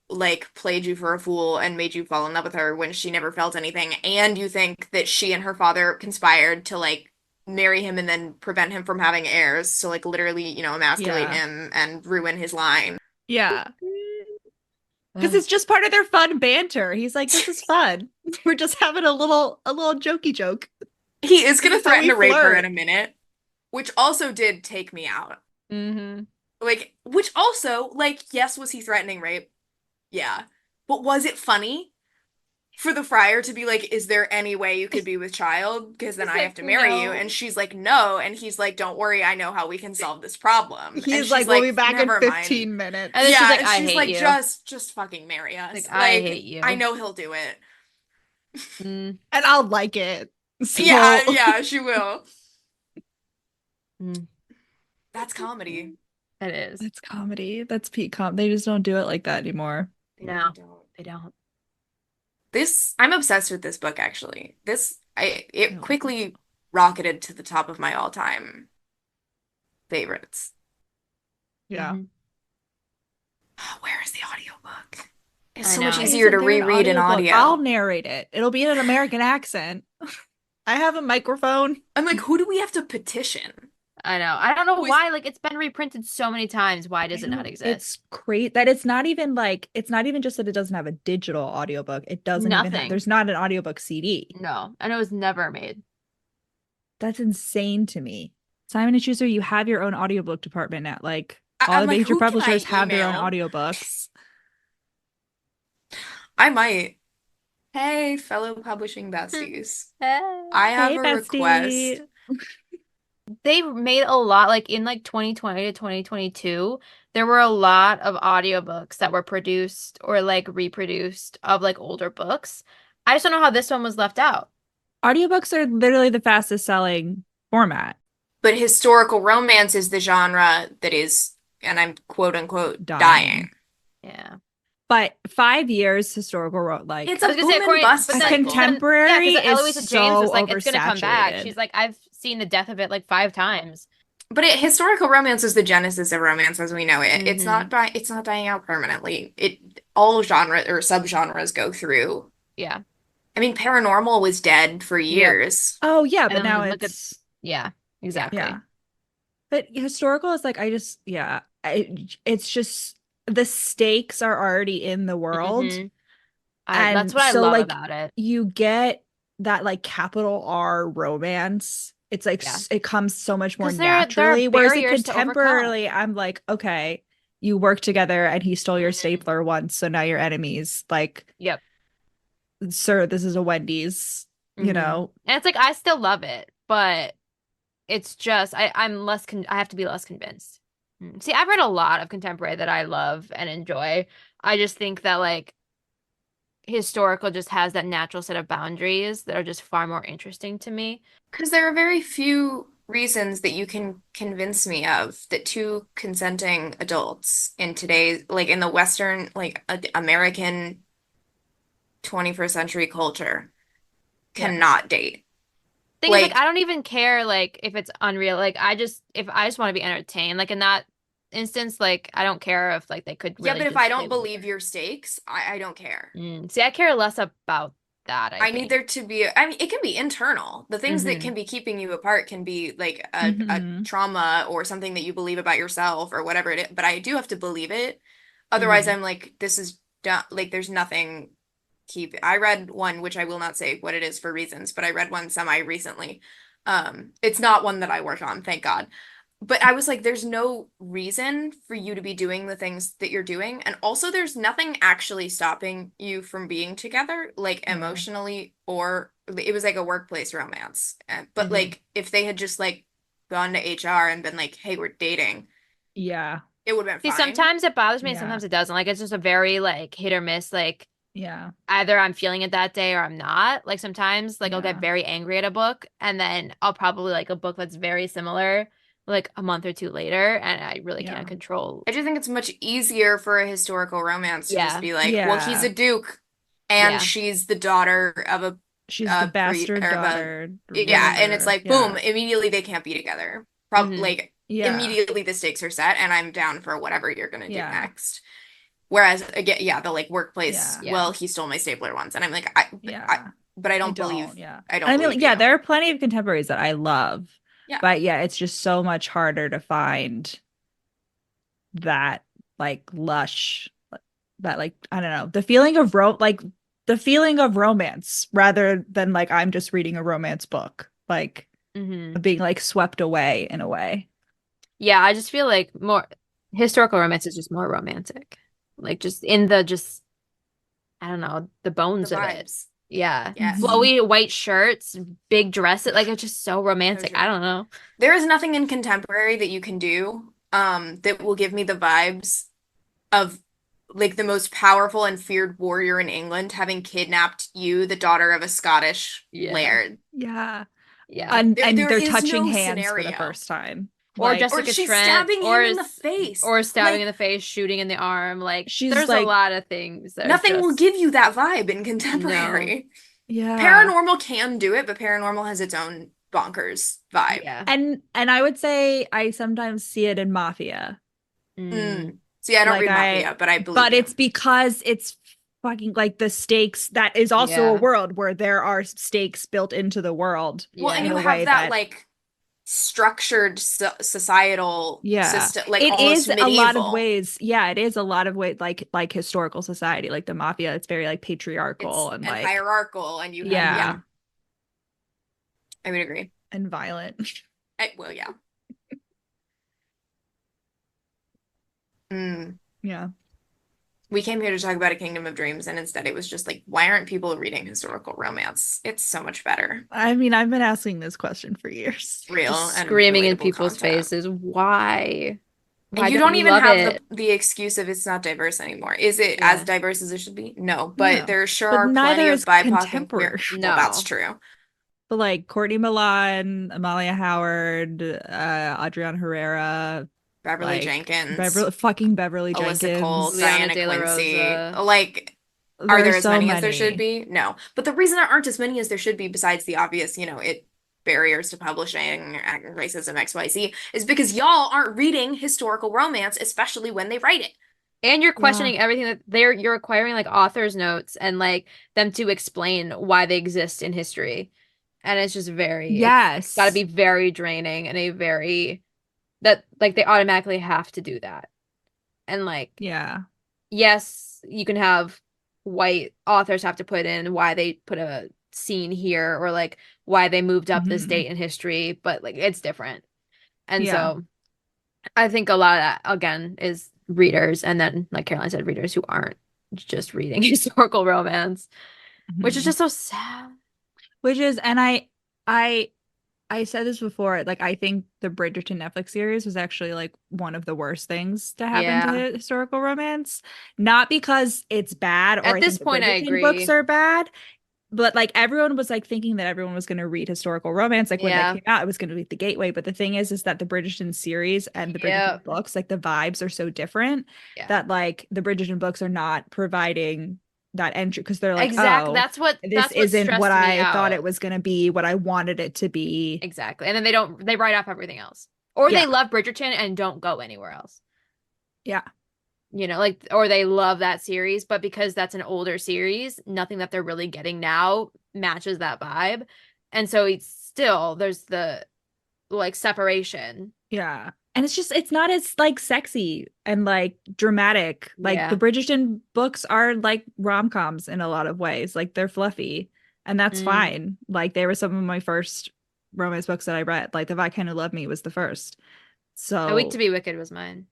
like played you for a fool and made you fall in love with her when she never felt anything, and you think that she and her father conspired to like marry him and then prevent him from having heirs, so like literally, emasculate him and ruin his line. Yeah. Because it's just part of their fun banter. He's like, this is fun. We're just having a little jokey joke. He is gonna threaten to rape her in a minute, which also did take me out. Mm-hmm. Like, which also, like, yes, was he threatening rape? Yeah. But was it funny for the friar to be like, is there any way you could be with child? Because then I have to marry you. And she's like, no. And he's like, don't worry, I know how we can solve this problem. He's like, we'll be back in 15 minutes. And then she's like, I hate you. Just fucking marry us. Like, I hate you. I know he'll do it. And I'll like it. So... Yeah, she will. That's comedy. It is. It's comedy. That's peak They just don't do it like that anymore. No, they don't. I'm obsessed with this book, actually. It quickly rocketed to the top of my all-time favorites. Yeah. Where is the audiobook? It's so much easier to reread in audio. I'll narrate it. It'll be in an American accent. I have a microphone. I'm like, who do we have to petition? I know. I don't know why. Like, it's been reprinted so many times. Why does it not exist? It's great that it's not even just that it doesn't have a digital audiobook. It doesn't even have, there's not an audiobook CD. No, and it was never made. That's insane to me. Simon & Schuster, you have your own audiobook department now. Like, all the major publishers have their own audiobooks. I might. Hey, fellow publishing besties. Hey. I have a request. They made a lot, like in like 2020 to 2022, there were a lot of audiobooks that were produced or like reproduced of like older books. I just don't know how this one was left out. Audiobooks are literally the fastest selling format. But historical romance is the genre that is, and I'm quote unquote, dying. Yeah. But 5 years historical it's a boom and bust cycle. Contemporary is Eloisa James was like, oversaturated. It's gonna come back. She's like, I've seen the death of it like 5 times. But historical romance is the genesis of romance as we know it. It's not dying out permanently. All genre or subgenres go through. Yeah. I mean, paranormal was dead for years. Yep. Oh yeah, but now it's yeah, exactly. Yeah. But historical is like it's just the stakes are already in the world. And that's what I love about it. You get that like capital R romance. It's like it comes so much more naturally. Whereas in contemporarily, I'm like, okay, you work together and he stole your stapler once, so now you're enemies. Like, yep, sir, this is a Wendy's, you know. And it's like I still love it, but it's just I have to be less convinced. See, I've read a lot of contemporary that I love and enjoy. I just think that like historical just has that natural set of boundaries that are just far more interesting to me. Because there are very few reasons that you can convince me of that two consenting adults in today's, like in the Western, like American 21st century culture cannot date. Thing is, like, I don't even care, like, if it's unreal. Like, I just want to be entertained. Like, in that instance, like, I don't care if, like, they could really. Yeah, but if I don't believe your stakes, I don't care. See, I care less about that, I think. need there to be, I mean, it can be internal. The things that can be keeping you apart can be, like, a trauma or something that you believe about yourself or whatever it is. But I do have to believe it. Otherwise, I'm like, this is, like, there's nothing... I read one, which I will not say what it is for reasons, but I read one semi-recently. It's not one that I work on, thank God. But I was like, there's no reason for you to be doing the things that you're doing. And also there's nothing actually stopping you from being together, like emotionally, or it was like a workplace romance. But like, if they had just like gone to HR and been like, hey, we're dating. Yeah. It would have been fine. See, sometimes it bothers me and sometimes it doesn't. Like, it's just a very like hit or miss, like, either I'm feeling it that day or I'm not. Like sometimes like I'll get very angry at a book and then I'll probably like a book that's very similar like a month or two later and I really can't control. I just think it's much easier for a historical romance to just be like, well, he's a duke and she's the daughter of a bastard daughter. And it's like boom, immediately they can't be together. Probably like immediately the stakes are set and I'm down for whatever you're gonna do next. Whereas again, the like workplace, well, he stole my stapler once, and I'm like, but I don't believe. I don't. I mean, there are plenty of contemporaries that I love. Yeah. But it's just so much harder to find that like lush, that like, I don't know, the feeling of romance rather than like I'm just reading a romance book, like being like swept away in a way. Yeah, I just feel like more historical romance is just more romantic. Like just in the I don't know, the bones of it. Yeah. Yes. Flowy white shirts, big dresses. Like it's just so romantic. I don't know. There is nothing in contemporary that you can do that will give me the vibes of like the most powerful and feared warrior in England having kidnapped you, the daughter of a Scottish laird. Yeah. Yeah. And they're touching hands for the first time. Or like, Jessica she's Trent, stabbing him in the face. Or stabbing in the face, shooting in the arm. Like, there's like, a lot of things. Nothing will give you that vibe in contemporary. No. Yeah. Paranormal can do it, but paranormal has its own bonkers vibe. Yeah. And I would say I sometimes see it in Mafia. See, I don't read Mafia, but I believe But it's because it's fucking like the stakes. That is also a world where there are stakes built into the world. Well, and you have that like structured societal system, like it is medieval. A lot of ways. It is a lot of ways like historical society, like the Mafia. It's very like patriarchal and like hierarchical, and you have, I would agree, and violent. Yeah. We came here to talk about A Kingdom of Dreams, and instead it was just like, why aren't people reading historical romance? It's so much better. I mean, I've been asking this question for years. Real and screaming in people's faces. Why? And you don't even have the excuse of it's not diverse anymore. Is it as diverse as it should be? No, but there sure are plenty of BIPOC and queer. No, that's true. But like Courtney Milan, Amalia Howard, Adriana Herrera, Beverly Jenkins, Beverly Alyssa Jenkins, Cole, Diana Quincy. Like, are there as many as there should be? No. But the reason there aren't as many as there should be, besides the obvious, barriers to publishing, racism, XYZ, is because y'all aren't reading historical romance, especially when they write it. And you're questioning everything that you're acquiring like author's notes and like them to explain why they exist in history. And it's just it's got to be very draining and a very that like they automatically have to do that. And like yes, you can have white authors have to put in why they put a scene here or like why they moved up this date in history, but like it's different. And so I think a lot of that again is readers, and then like Caroline said, readers who aren't just reading historical romance, which is just so sad. Which is, and I said this before, like I think the Bridgerton Netflix series was actually like one of the worst things to happen to historical romance. Not because it's bad, or at this point I agree. Books are bad, but like everyone was like thinking that everyone was going to read historical romance. Like when they came out, it was going to be the gateway. But the thing is that the Bridgerton series and the Bridgerton books, like the vibes are so different that like the Bridgerton books are not providing that entry because they're like, exactly. This isn't what I thought it was going to be, what I wanted it to be. Exactly. And then they write off everything else, or they love Bridgerton and don't go anywhere else. Yeah. Like, or they love that series, but because that's an older series, nothing that they're really getting now matches that vibe. And so there's the like separation. Yeah. And it's not as like sexy and like dramatic. Like the Bridgerton books are like rom-coms in a lot of ways. Like they're fluffy, and that's fine. Like they were some of my first romance books that I read. Like The Viscount Who Loved Me was the first. So A Week to Be Wicked was mine.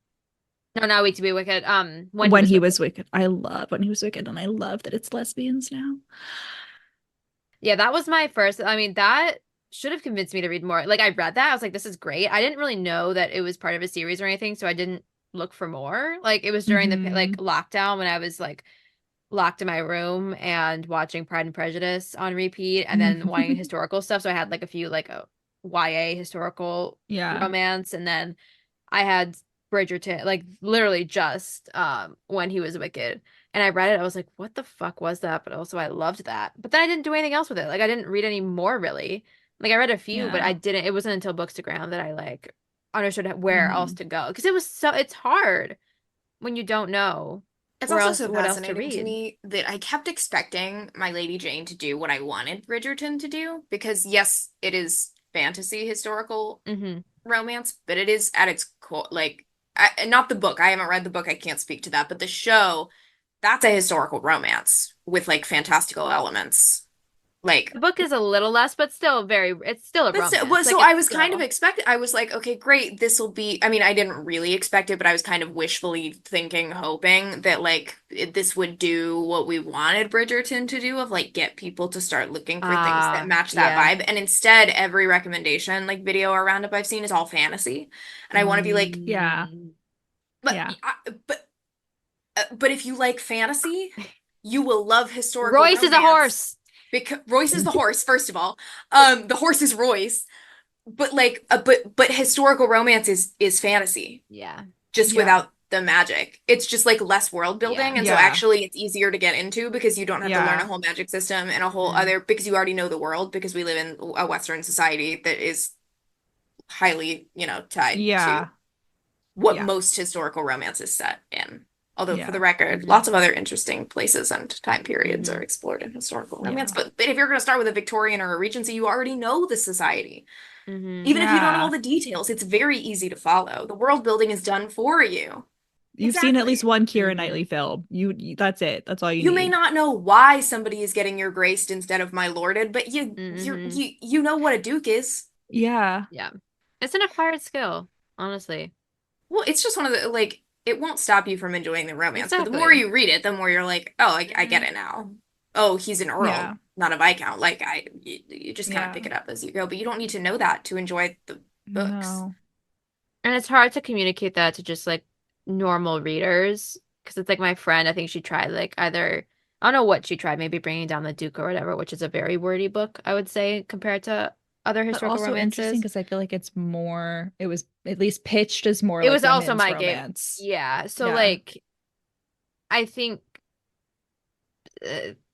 No, not A Week to Be Wicked. When He Was Wicked. I love When He Was Wicked, and I love that it's lesbians now. Yeah, that was my first. I mean, that should have convinced me to read more. Like I read that, I was like, this is great. I didn't really know that it was part of a series or anything, so I didn't look for more. Like it was during the like lockdown when I was like locked in my room and watching Pride and Prejudice on repeat, and then wanting historical stuff. So I had like a few like a YA historical romance, and then I had Bridgerton, like literally just When He Was Wicked. And I read it, I was like, what the fuck was that? But also I loved that. But then I didn't do anything else with it. Like I didn't read any more really. Like I read a few, but I didn't. It wasn't until Bookstagram that I like understood where else to go, because it's hard when you don't know. It's also so fascinating to me that I kept expecting my Lady Jane to do what I wanted Bridgerton to do, because yes, it is fantasy historical romance, but it is at its core, like, not the book. I haven't read the book. I can't speak to that, but the show, that's a historical romance with like fantastical elements. Like, the book is a little less, but still it's still a romance. So I was kind of expecting, I was like, okay, great, this will be, I mean, I didn't really expect it, but I was kind of wishfully thinking, hoping that like this would do what we wanted Bridgerton to do, of like get people to start looking for things that match that vibe. And instead, every recommendation, like video or roundup I've seen, is all fantasy. And I want to be like, but if you like fantasy, you will love historical Royce romance. Is a horse. Because Royce is the horse, first of all. The horse is Royce. But like, but historical romance is fantasy. Yeah. Just without the magic. It's just like less world building, and so actually it's easier to get into because you don't have to learn a whole magic system and a whole other, because you already know the world, because we live in a Western society that is highly, tied to what most historical romance is set in. Although, for the record, lots of other interesting places and time periods are explored in historical romance. But if you're going to start with a Victorian or a Regency, you already know the society. Even if you don't know all the details, it's very easy to follow. The world building is done for you. You've seen at least one Keira Knightley film. You that's it. That's all you need. You may not know why somebody is getting your graced instead of my lorded, but you know what a duke is. Yeah. It's an acquired skill, honestly. Well, it's just one of the, like, it won't stop you from enjoying the romance. But the more you read it, the more you're like, oh, I get it now. Oh, he's an earl, not a viscount. Like, you just kind of pick it up as you go. But you don't need to know that to enjoy the books. No. And it's hard to communicate that to just, like, normal readers. Because it's like my friend, I think she tried, like, either, I don't know what she tried, maybe Bringing Down the Duke or whatever, which is a very wordy book, I would say, compared to other historical romances. Interesting because I feel like it's more, it was at least pitched as more, it like, was also my romance. Game. So like, I think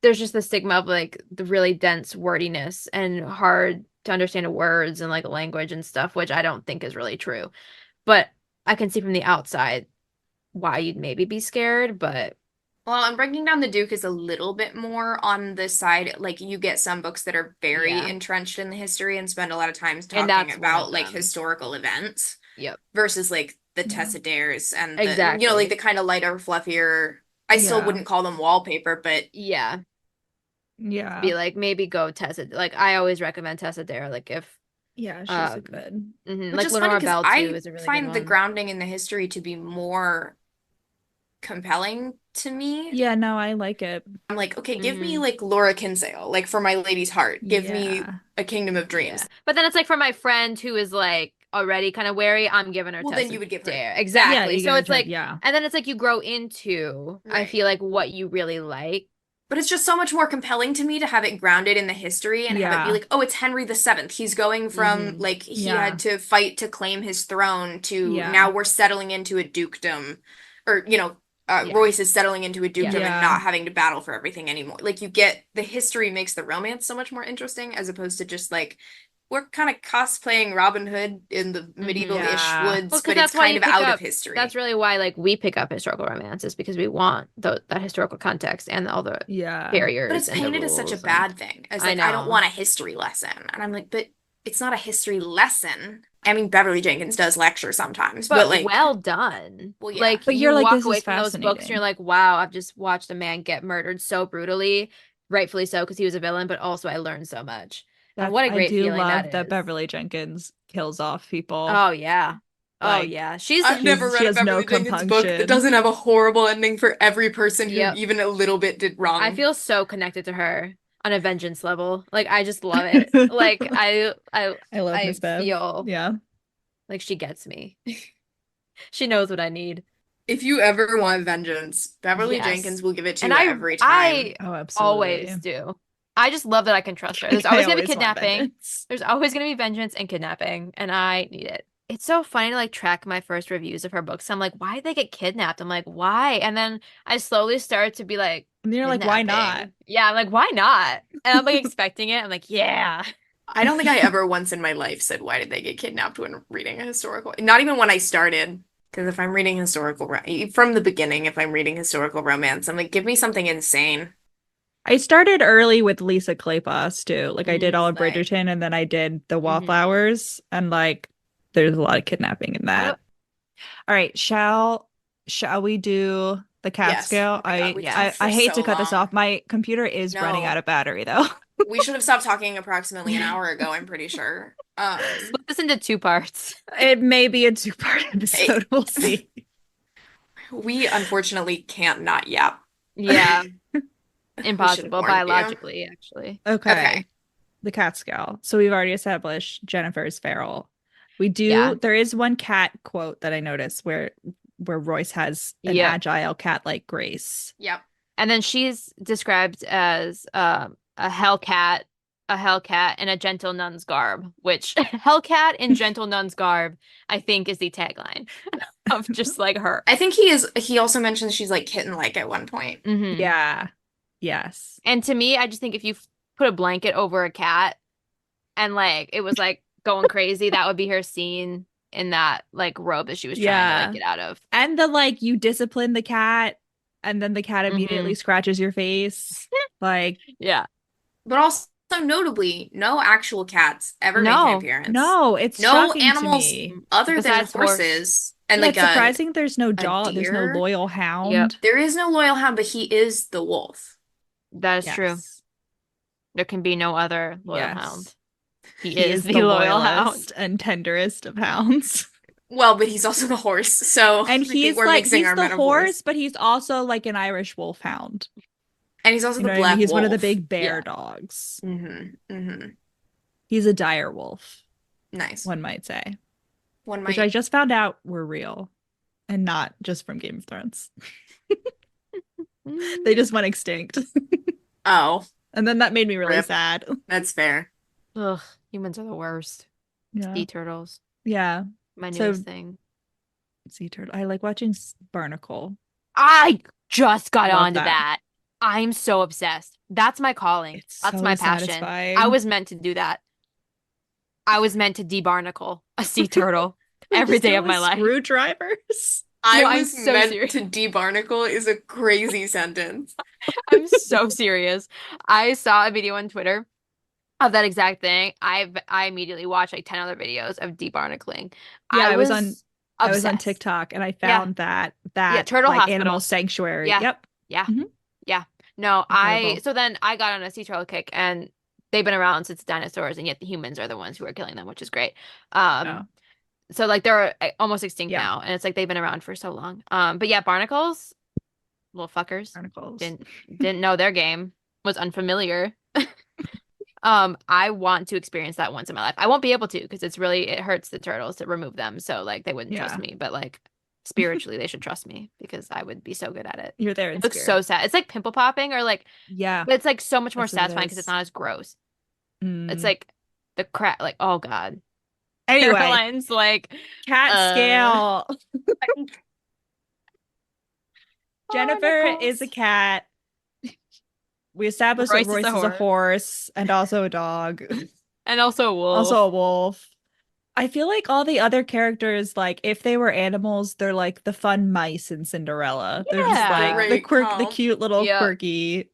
there's just the stigma of like the really dense wordiness and hard to understand words and like language and stuff, which I don't think is really true. But I can see from the outside why you'd maybe be scared, but well, and Breaking Down the Duke is a little bit more on the side, like, you get some books that are very entrenched in the history and spend a lot of time talking about, like, historical events. Versus, like, the Tessa Dares and, the, like, the kind of lighter, fluffier, I still wouldn't call them wallpaper, but... Be like, maybe go Tessa. Like, I always recommend Tessa Dare, like, if... Yeah, she's a good... Like, Lenora Bell, too, is a really good one. I find the grounding in the history to be more compelling to me. Yeah, no, I like it. I'm like, okay, give me like Laura Kinsale, like For My Lady's Heart. Give me A Kingdom of Dreams. But then it's like for my friend who is like already kind of wary, I'm giving her then you would give her exactly. So it's like, and then it's like you grow into, I feel like, what you really like. But it's just so much more compelling to me to have it grounded in the history and have it be like, oh, it's Henry VII. He's going from like he had to fight to claim his throne to now we're settling into a dukedom, or Royce is settling into a dukedom and not having to battle for everything anymore. Like, you get, the history makes the romance so much more interesting, as opposed to just like, we're kind of cosplaying Robin Hood in the medieval-ish woods, but it's kind of out of history. That's really why, like, we pick up historical romances, because we want that historical context and all the barriers. But it's painted as such a bad thing. As like, I don't want a history lesson. And I'm like, but it's not a history lesson. I mean, Beverly Jenkins does lecture sometimes, but like, well done. Well, like, but you're like, walk this away from those books, and you're like, wow, I've just watched a man get murdered so brutally, rightfully so, because he was a villain, but also I learned so much. What a great feeling that is. that Beverly Jenkins kills off people. Oh yeah, like, I've never read a Beverly Jenkins book that doesn't have a horrible ending for every person who even a little bit did wrong. I feel so connected to her on a vengeance level. Like, I just love it. Like, I love Miss Bev. Feel like she gets me. She knows what I need. If you ever want vengeance, Beverly Jenkins will give it to you every time. I always do. I just love that I can trust her. There's always going to be kidnapping. There's always going to be vengeance and kidnapping, and I need it. It's so funny to like track my first reviews of her books. I'm like, why did they get kidnapped? I'm like, why? And then I slowly start to be like, and you're like, why not? Yeah, I'm like, why not? And I'm like expecting it. I'm like, yeah. I don't think I ever once in my life said, why did they get kidnapped when reading a historical? Not even when I started. Because if I'm reading from the beginning, if I'm reading historical romance, I'm like, give me something insane. I started early with Lisa Kleypas too. Like I did all of Slay. Bridgerton and then I did the Wallflowers and like there's a lot of kidnapping in that. All right, shall we do the cat Yes. scale? Oh my God, I hate so to cut this long. off. My computer is running out of battery though. We should have stopped talking approximately an hour ago, I'm pretty sure. Split this into 2 parts. It may be a 2-part episode. We'll see. We unfortunately can't not yap. Yeah. Impossible biologically, actually. Okay. The cat scale. So we've already established Jennifer's feral. There is one cat quote that I noticed where Royce has an agile cat-like grace. Yep. And then she's described as a hellcat, in a gentle nun's garb, which hellcat in gentle nun's garb, I think is the tagline of just like her. I think he also mentions she's like kitten-like at one point. Mm-hmm. Yeah. Yes. And to me, I just think if you put a blanket over a cat and like it was like going crazy, that would be her scene in that like robe that she was trying to like get out of. And the like you discipline the cat and then the cat immediately scratches your face. Like yeah. But also notably, no actual cats ever make an appearance. No, it's no shocking animals to me. other than horses. And like it's surprising there's no dog, there's no loyal hound. Yep. There is no loyal hound, but he is the wolf. That is true. There can be no other loyal hound. He is the loyal hound and tenderest of hounds. Well, but he's also the horse, so and he's like he's the horse, but he's also like an Irish wolfhound. And he's also the black wolf. He's one of the big bear dogs. Mm-hmm. Mm-hmm. He's a dire wolf. Nice. One might say. Which I just found out were real and not just from Game of Thrones. They just went extinct. Oh. And then that made me really sad. That's fair. Ugh, humans are the worst. Yeah. Sea turtles. Yeah. My newest thing. Sea turtle. I like watching Barnacle. I just got onto that. I'm so obsessed. That's my calling. That's my passion. Satisfying. I was meant to do that. I was meant to debarnacle a sea turtle every day of my life. Screwdrivers? I was so meant to debarnacle is a crazy sentence. I'm so serious. I saw a video on Twitter of that exact thing. I immediately watched like 10 other videos of debarnacling. Yeah, I was on TikTok and I found that turtle like, hospital. Animal sanctuary. Yeah. Yep. Yeah. Mm-hmm. Yeah. No, so then I got on a sea turtle kick and they've been around since dinosaurs and yet the humans are the ones who are killing them, which is great. So like they're almost extinct now and it's like they've been around for so long. But yeah, barnacles, little fuckers. Barnacles. Didn't know their game, was unfamiliar. I want to experience that once in my life. I won't be able to because it hurts the turtles to remove them. So like they wouldn't trust me, but like spiritually they should trust me because I would be so good at it. You're there in It looks so sad. It's like pimple popping or like but it's like so much more satisfying because it's not as gross. It's like the crap like oh god. Anyway, Caroline's like cat scale. Jennifer is a cat. We established that Royce is a horse and also a dog. And also a wolf. I feel like all the other characters, like, if they were animals, they're like the fun mice in Cinderella. They're just like the cute little quirky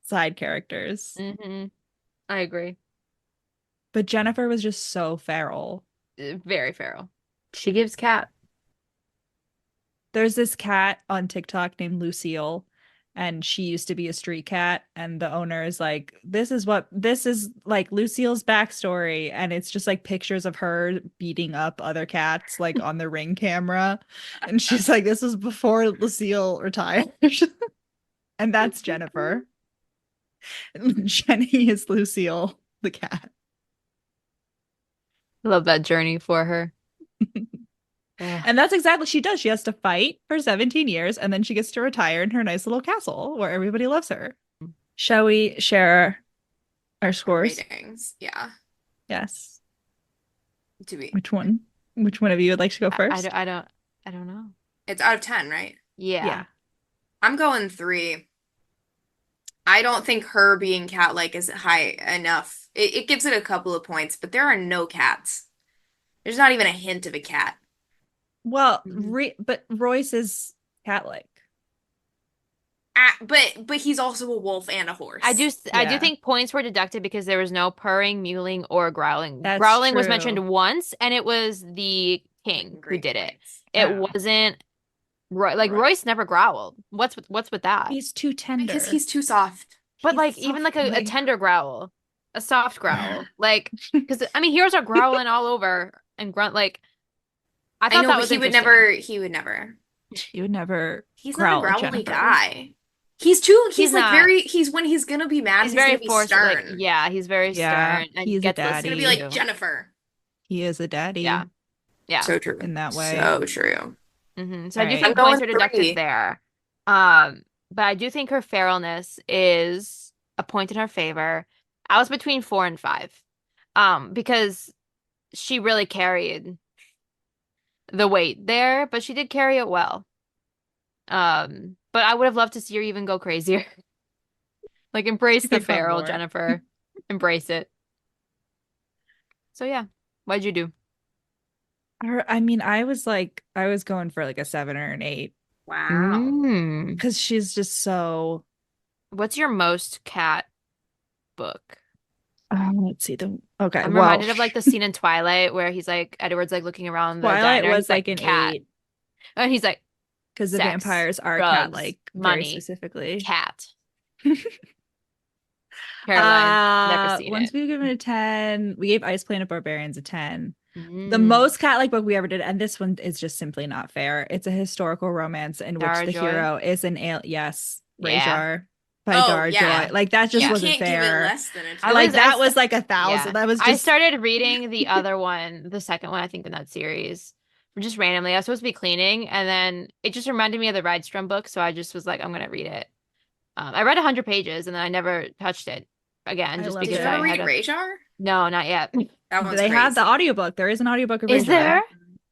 side characters. Mm-hmm. I agree. But Jennifer was just so feral. Very feral. She gives cat. There's this cat on TikTok named Lucille. And she used to be a street cat, and the owner is like, this is like Lucille's backstory, and it's just like pictures of her beating up other cats like on the Ring camera, and she's like, this was before Lucille retired. And that's Jennifer. Jenny is Lucille the cat. Love that journey for her. And that's exactly what she does. She has to fight for 17 years and then she gets to retire in her nice little castle where everybody loves her. Shall we share our scores? Ratings. Yeah. Yes. Which one of you would like to go first? I don't know. It's out of 10, right? Yeah. I'm going 3. I don't think her being cat-like is high enough. It gives it a couple of points, but there are no cats. There's not even a hint of a cat. Well, but Royce is cat-like. But he's also a wolf and a horse. I do think points were deducted because there was no purring, mewling, or growling. That's growling true. was mentioned once, and it was the king who did it. It wasn't Royce never growled. What's with that? He's too tender. Because he's too soft. But even like a tender growl, a soft growl, because I mean heroes are growling all over and grunt like. I thought that was he would never. He would never. He's not a growly guy. He's when he's gonna be mad, he's very stern. He's very stern. And he's a daddy. He's gonna be like Jennifer. He is a daddy. Yeah. So true. In that way. So true. Mm-hmm. So I do think points are deducted there. But I do think her feralness is a point in her favor. I was between 4 and 5. Because she really carried the weight there, but she did carry it well. But I would have loved to see her even go crazier. Like, embrace the feral, Jennifer. Embrace it. So, yeah. What'd you do? I mean, I was going for like a 7 or an 8. Wow. Because she's just so... What's your most cat book? Let's see. I'm reminded of like the scene in Twilight where he's like, Edward's like looking around the Twilight diner. was like an cat. 8. And he's like, because the vampires are cat-like, very specifically. Cat. Caroline, never seen once it. we've given it a 10. We gave Ice Planet Barbarians a 10. The most cat-like book we ever did, and this one is just simply not fair. It's a historical romance in which the hero is an alien. Yes, Rejar by Dar Joy. Like, that just wasn't fair. Give it less than a 10. That was like 1,000. That was. I started reading the other one, the second one, I think, in that series. Just randomly. I was supposed to be cleaning, and then it just reminded me of the Rydstrom book, so I just was like, I'm gonna read it. I read 100 pages, and then I never touched it again. Just because Did you ever read Rejar? No, not yet. They have the audiobook. There is an audiobook of Rejar. Is there?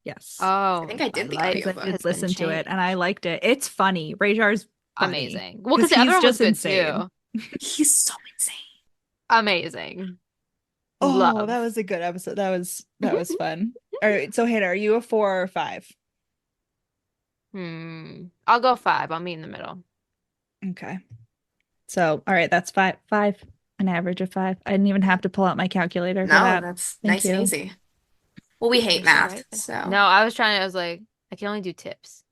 Yes. Oh, I think I did the audiobook. I listened to it, and I liked it. It's funny. Rejar's amazing. Well, because the other one was good insane. too. He's so insane. Amazing. Oh, that was a good episode. That was fun. All right, so Hannah, are you a 4 or 5? I'll go 5. I'll meet in the middle. Okay. So, all right, that's 5. An average of 5. I didn't even have to pull out my calculator for that. That's nice and easy. Well, we hate math, so. No, I was like, I can only do tips.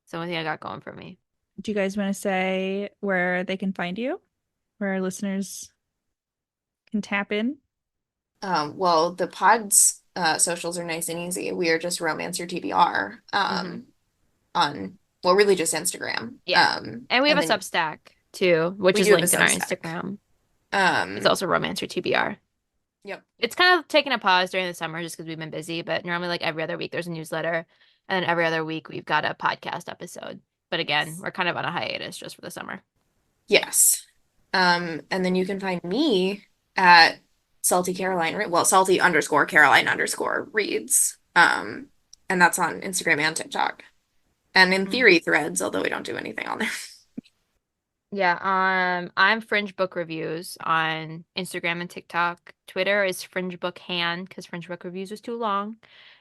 It's the only thing I got going for me. Do you guys want to say where they can find you? Where our listeners can tap in? Well, the pod's socials are nice and easy. We are just Romance Your TBR on, well, really just Instagram. Yeah. And we have a Substack too, which is linked in our Instagram. It's also Romance Your TBR. Yep. It's kind of taken a pause during the summer just because we've been busy, but normally like every other week there's a newsletter, and then every other week we've got a podcast episode. But again, we're kind of on a hiatus just for the summer. Yes. And then you can find me at Salty Caroline, well, Salty_Caroline_ reads. And that's on Instagram and TikTok. And in theory, Threads, although we don't do anything on there. Yeah, I'm Fringe Book Reviews on Instagram and TikTok. Twitter is Fringe Book Han because Fringe Book Reviews was too long.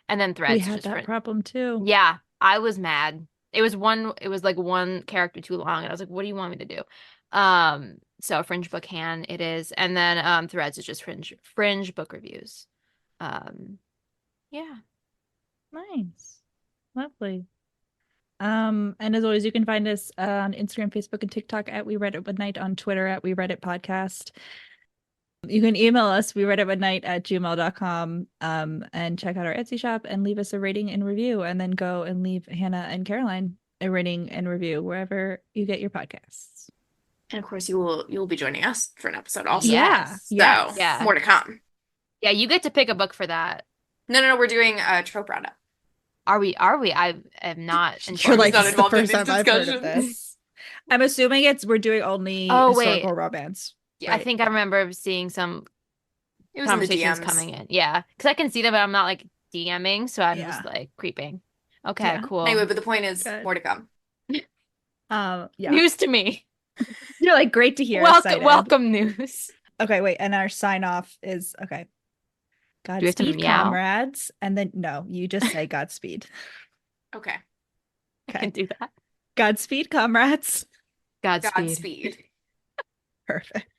And then Threads. We had that problem too. Yeah, I was mad. It was like one character too long, and I was like, what do you want me to do? So Fringe Book Han it is. And then Threads is just Fringe Book Reviews. Yeah. Nice. Lovely. And as always, you can find us on Instagram, Facebook, and TikTok at We Read It One Night, on Twitter at We Read It Podcast. You can email us, wereaditodenight@gmail.com, and check out our Etsy shop and leave us a rating and review, and then go and leave Hannah and Caroline a rating and review wherever you get your podcasts. And of course, you'll be joining us for an episode also. Yeah. So more to come. Yeah, you get to pick a book for that. No, we're doing a trope roundup. Are we? I am not. You're like, this is the first time I've heard of this. I'm assuming we're doing only historical romance. Yeah, right. I think I remember seeing some conversations coming in. Yeah, because I can see them, but I'm not like DMing, so I'm just like creeping. Okay, cool. Anyway, but the point is more to come. Yeah. News to me. You're like, great to hear. Welcome news. Okay, wait, and our sign off is okay. Godspeed, comrades, and then no, you just say Godspeed. Okay. I can do that. Godspeed, comrades. Godspeed. Perfect.